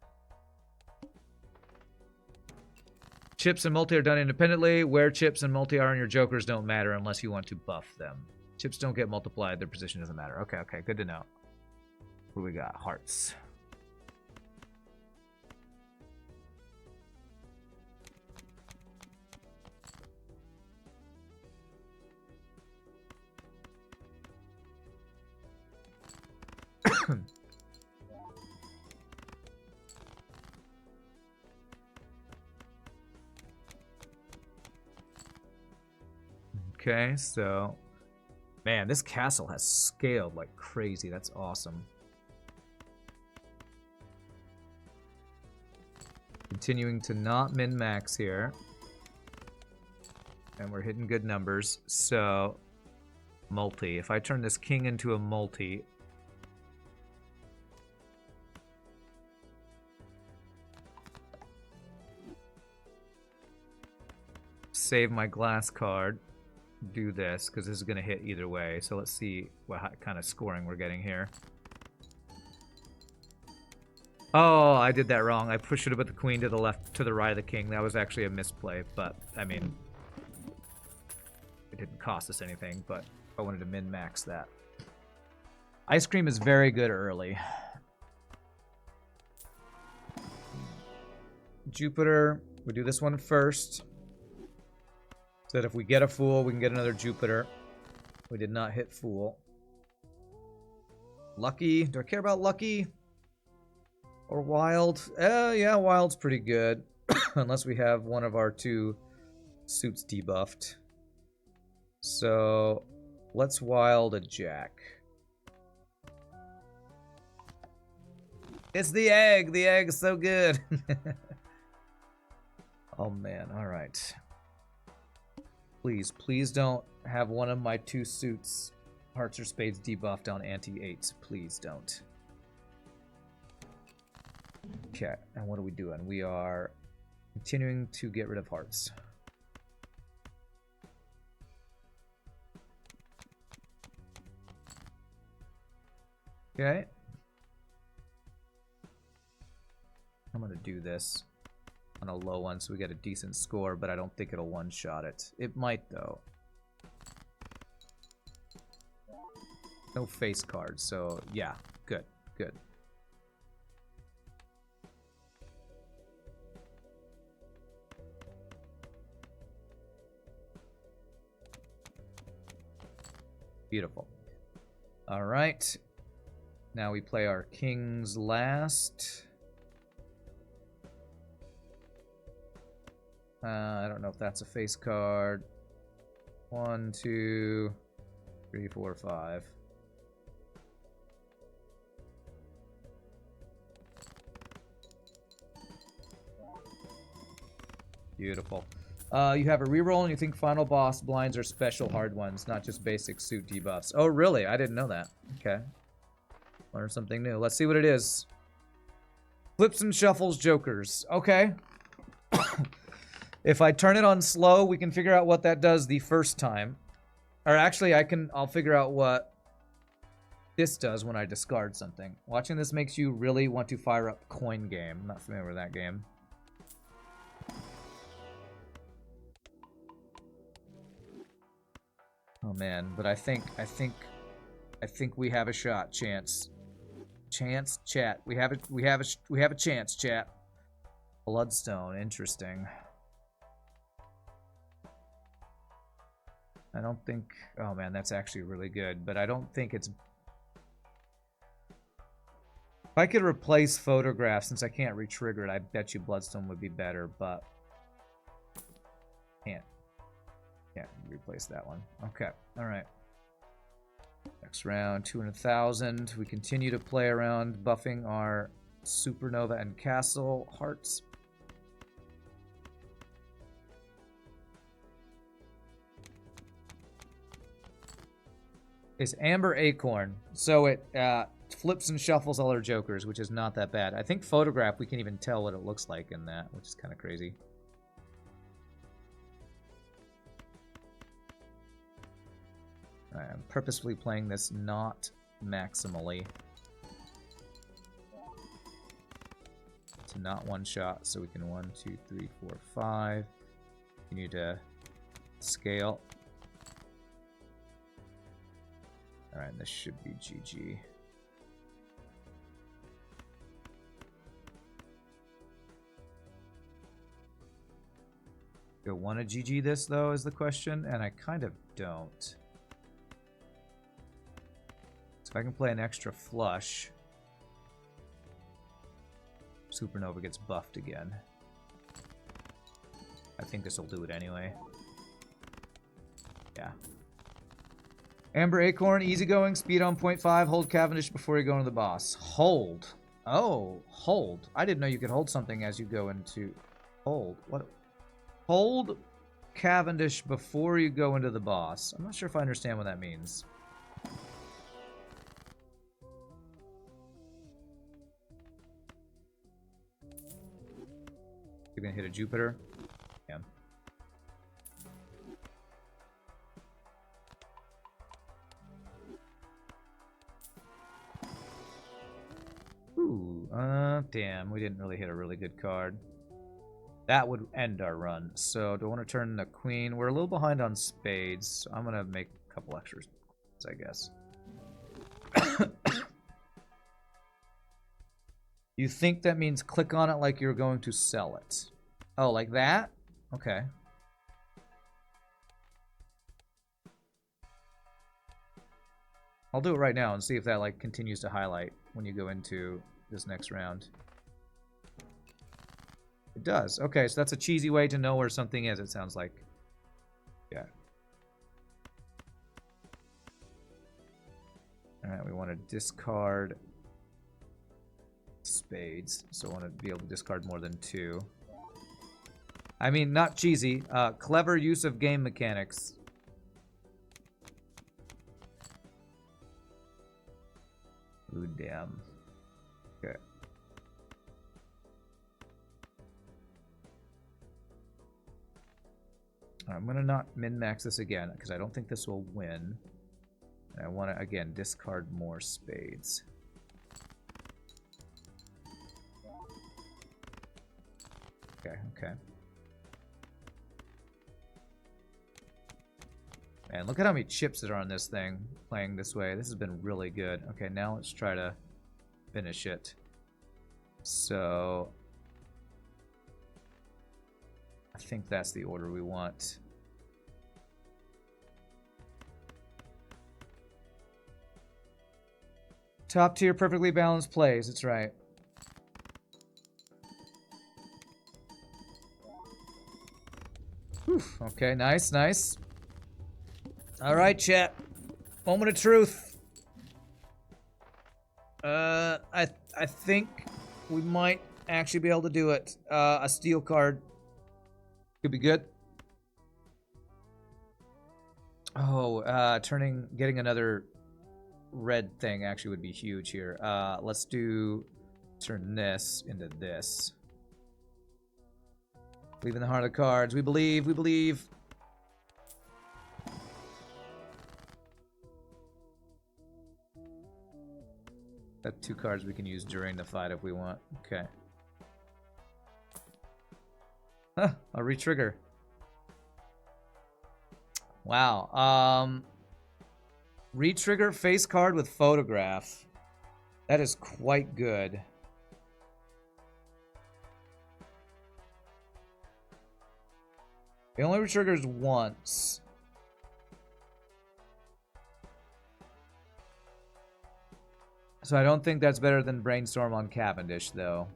Chips and multi are done independently. Where chips and multi are in your jokers don't matter unless you want to buff them. Chips don't get multiplied. Their position doesn't matter. Okay, okay. Good to know. What do we got? Hearts. Okay, so... Man, this castle has scaled like crazy. That's awesome. Continuing to not min-max here. And we're hitting good numbers. So, multi. If I turn this king into a multi... Save my glass card. Do this, because this is going to hit either way. So let's see what kind of scoring we're getting here. Oh, I did that wrong. I should have put the queen to the left, to the right of the king. That was actually a misplay, but, I mean... It didn't cost us anything, but I wanted to min-max that. Ice cream is very good early. Jupiter. We do this one first. So that if we get a fool, we can get another Jupiter. We did not hit fool. Lucky. Do I care about lucky? Or wild? Yeah, wild's pretty good. Unless we have one of our two suits debuffed. So, let's wild a jack. It's the egg! The egg's so good! Oh man, alright. Please, please don't have one of my two suits, hearts or spades, debuffed on anti-8s. Please don't. Okay, and what are we doing? We are continuing to get rid of hearts. Okay. I'm going to do this on a low one so we get a decent score, but I don't think it'll one-shot it. It might, though. No face cards, so yeah, good, good. Beautiful. All right. Now we play our kings last. I don't know if that's a face card. 1, 2, 3, 4, 5. Beautiful. You have a reroll and you think final boss blinds are special hard ones, not just basic suit debuffs. Oh, really? I didn't know that. Okay. Learn something new. Let's see what it is. Flips and shuffles jokers. Okay. If I turn it on slow, we can figure out what that does the first time. Or actually, I'll figure out what this does when I discard something. Watching this makes you really want to fire up Coin Game. I'm not familiar with that game. Oh man, but I think we have a shot, Chance. Chance, chat. We have a chance, chat. Bloodstone, interesting. I don't think... Oh man, that's actually really good, but I don't think it's... If I could replace Photograph, since I can't re-trigger it, I bet you Bloodstone would be better, but... Can't replace that one. Okay, alright. Next round, 200,000. We continue to play around, buffing our Supernova and Castle hearts. Is Amber Acorn. So it flips and shuffles all our jokers, which is not that bad. I think Photograph, we can even tell what it looks like in that, which is kind of crazy. I'm purposefully playing this not maximally. To not one shot, so we can 1, 2, 3, 4, 5. You need to scale. Alright, this should be GG. Do I want to GG this, though, is the question, and I kind of don't. So if I can play an extra flush, Supernova gets buffed again. I think this will do it anyway. Yeah. Amber Acorn, easygoing, speed on 0.5, hold Cavendish before you go into the boss. Hold. Oh, hold. I didn't know you could hold something as you go into... Hold. What? Hold Cavendish before you go into the boss. I'm not sure if I understand what that means. You're gonna hit a Jupiter? Yeah. Ooh, damn, we didn't really hit a really good card. That would end our run. So, do I want to turn the queen? We're a little behind on spades, so I'm gonna make a couple extras, I guess. You think that means click on it like you're going to sell it? Oh, like that? Okay. I'll do it right now and see if that like continues to highlight when you go into this next round. It does. Okay, so that's a cheesy way to know where something is, it sounds like. Yeah. Alright, we want to discard spades, so I want to be able to discard more than 2. I mean, not cheesy. Clever use of game mechanics. Ooh, damn. Okay. I'm going to not min-max this again, because I don't think this will win. And I want to, again, discard more spades. Okay, okay. Man, look at how many chips that are on this thing playing this way. This has been really good. Okay, now let's try to finish it. So I think that's the order we want. Top tier, perfectly balanced plays. That's right. Whew. Okay, nice, nice. All right, chat. Moment of truth. I think we might actually be able to do it. A steel card could be good. Oh, getting another red thing actually would be huge here. Let's turn this into this. Believe in the heart of the cards. We believe, we believe. Got 2 cards we can use during the fight if we want. Okay. Huh, a re-trigger. Wow. Re-trigger face card with photograph. That is quite good. It only re-triggers once. So I don't think that's better than Brainstorm on Cavendish, though.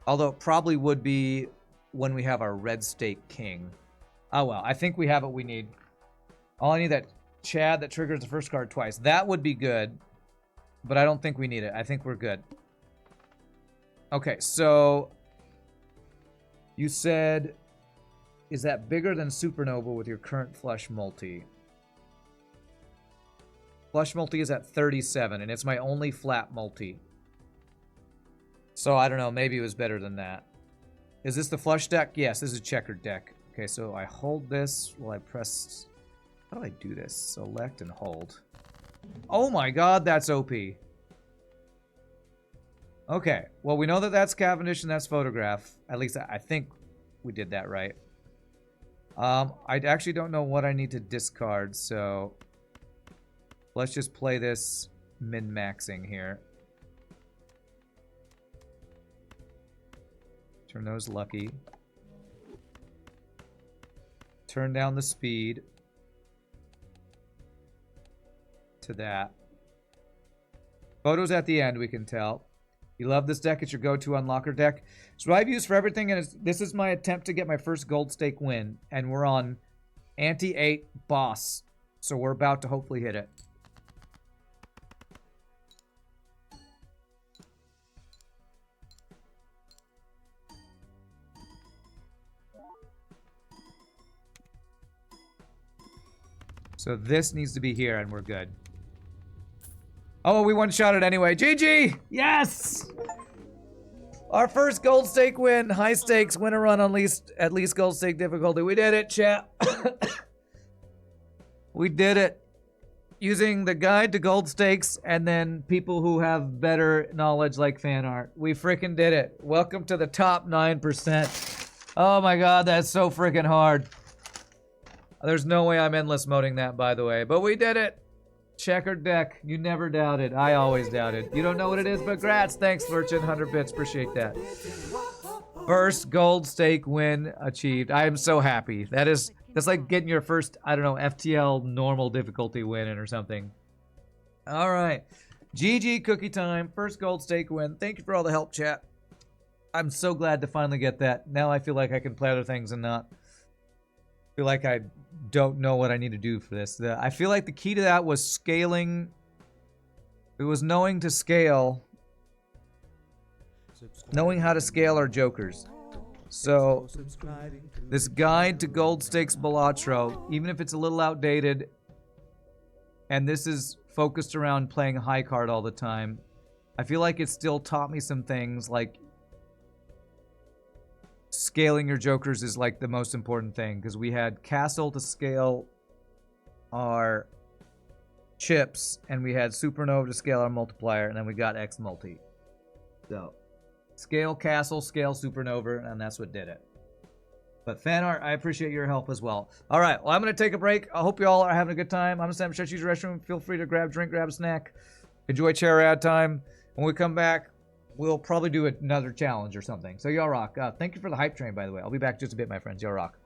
Although it probably would be when we have our Red Stake King. Oh well, I think we have what we need. All I need that Chad that triggers the first card twice. That would be good, but I don't think we need it. I think we're good. Okay, so you said, is that bigger than Supernova with your current Flush Multi? Flush Multi is at 37, and it's my only flat multi. So I don't know, maybe it was better than that. Is this the flush deck? Yes, this is a checkered deck. Okay, so I hold this while I press... How do I do this? Select and hold. Oh my god, that's OP. Okay, well we know that that's Cavendish and that's Photograph. At least I think we did that right. I actually don't know what I need to discard, so... Let's just play this min-maxing here. Turn those lucky. Turn down the speed to that. Photos at the end, we can tell. You love this deck. It's your go-to unlocker deck. It's what I've used for everything, and this is my attempt to get my first gold stake win. And we're on Ante 8 boss. So we're about to hopefully hit it. So this needs to be here, and we're good. Oh, we one-shot it anyway. GG! Yes! Our first gold stake win. High stakes, win a run on at least gold stake difficulty. We did it, chat. We did it. Using the guide to gold stakes and then people who have better knowledge like fan art. We freaking did it. Welcome to the top 9%. Oh my god, that's so freaking hard. There's no way I'm endless moding that, by the way. But we did it. Checkered deck. You never doubted. I always doubted. You don't know what it is, but grats. Thanks, Merchant. 100 bits. Appreciate that. First gold stake win achieved. I am so happy. That's like getting your first, I don't know, FTL normal difficulty win or something. All right. GG cookie time. First gold stake win. Thank you for all the help, chat. I'm so glad to finally get that. Now I feel like I can play other things and not feel like I don't know what I need to do for this. I feel like the key to that was scaling. It was knowing to scale. Knowing how to scale our jokers. So, this guide to gold stakes Balatro, even if it's a little outdated, and this is focused around playing high card all the time, I feel like it still taught me some things, like scaling your jokers is like the most important thing, because we had Castle to scale our chips, and we had Supernova to scale our multiplier, and then we got X multi. So, Scale castle, scale supernova, and that's what did it. But fan art, I appreciate your help as well. All right, well, I'm going to take a break. I hope you all are having a good time. I'm Sam. Use the restroom. Feel free to grab a drink, grab a snack. Enjoy chair ad time. When we come back, we'll probably do another challenge or something. So y'all rock. Thank you for the hype train, by the way. I'll be back just a bit, my friends. Y'all rock.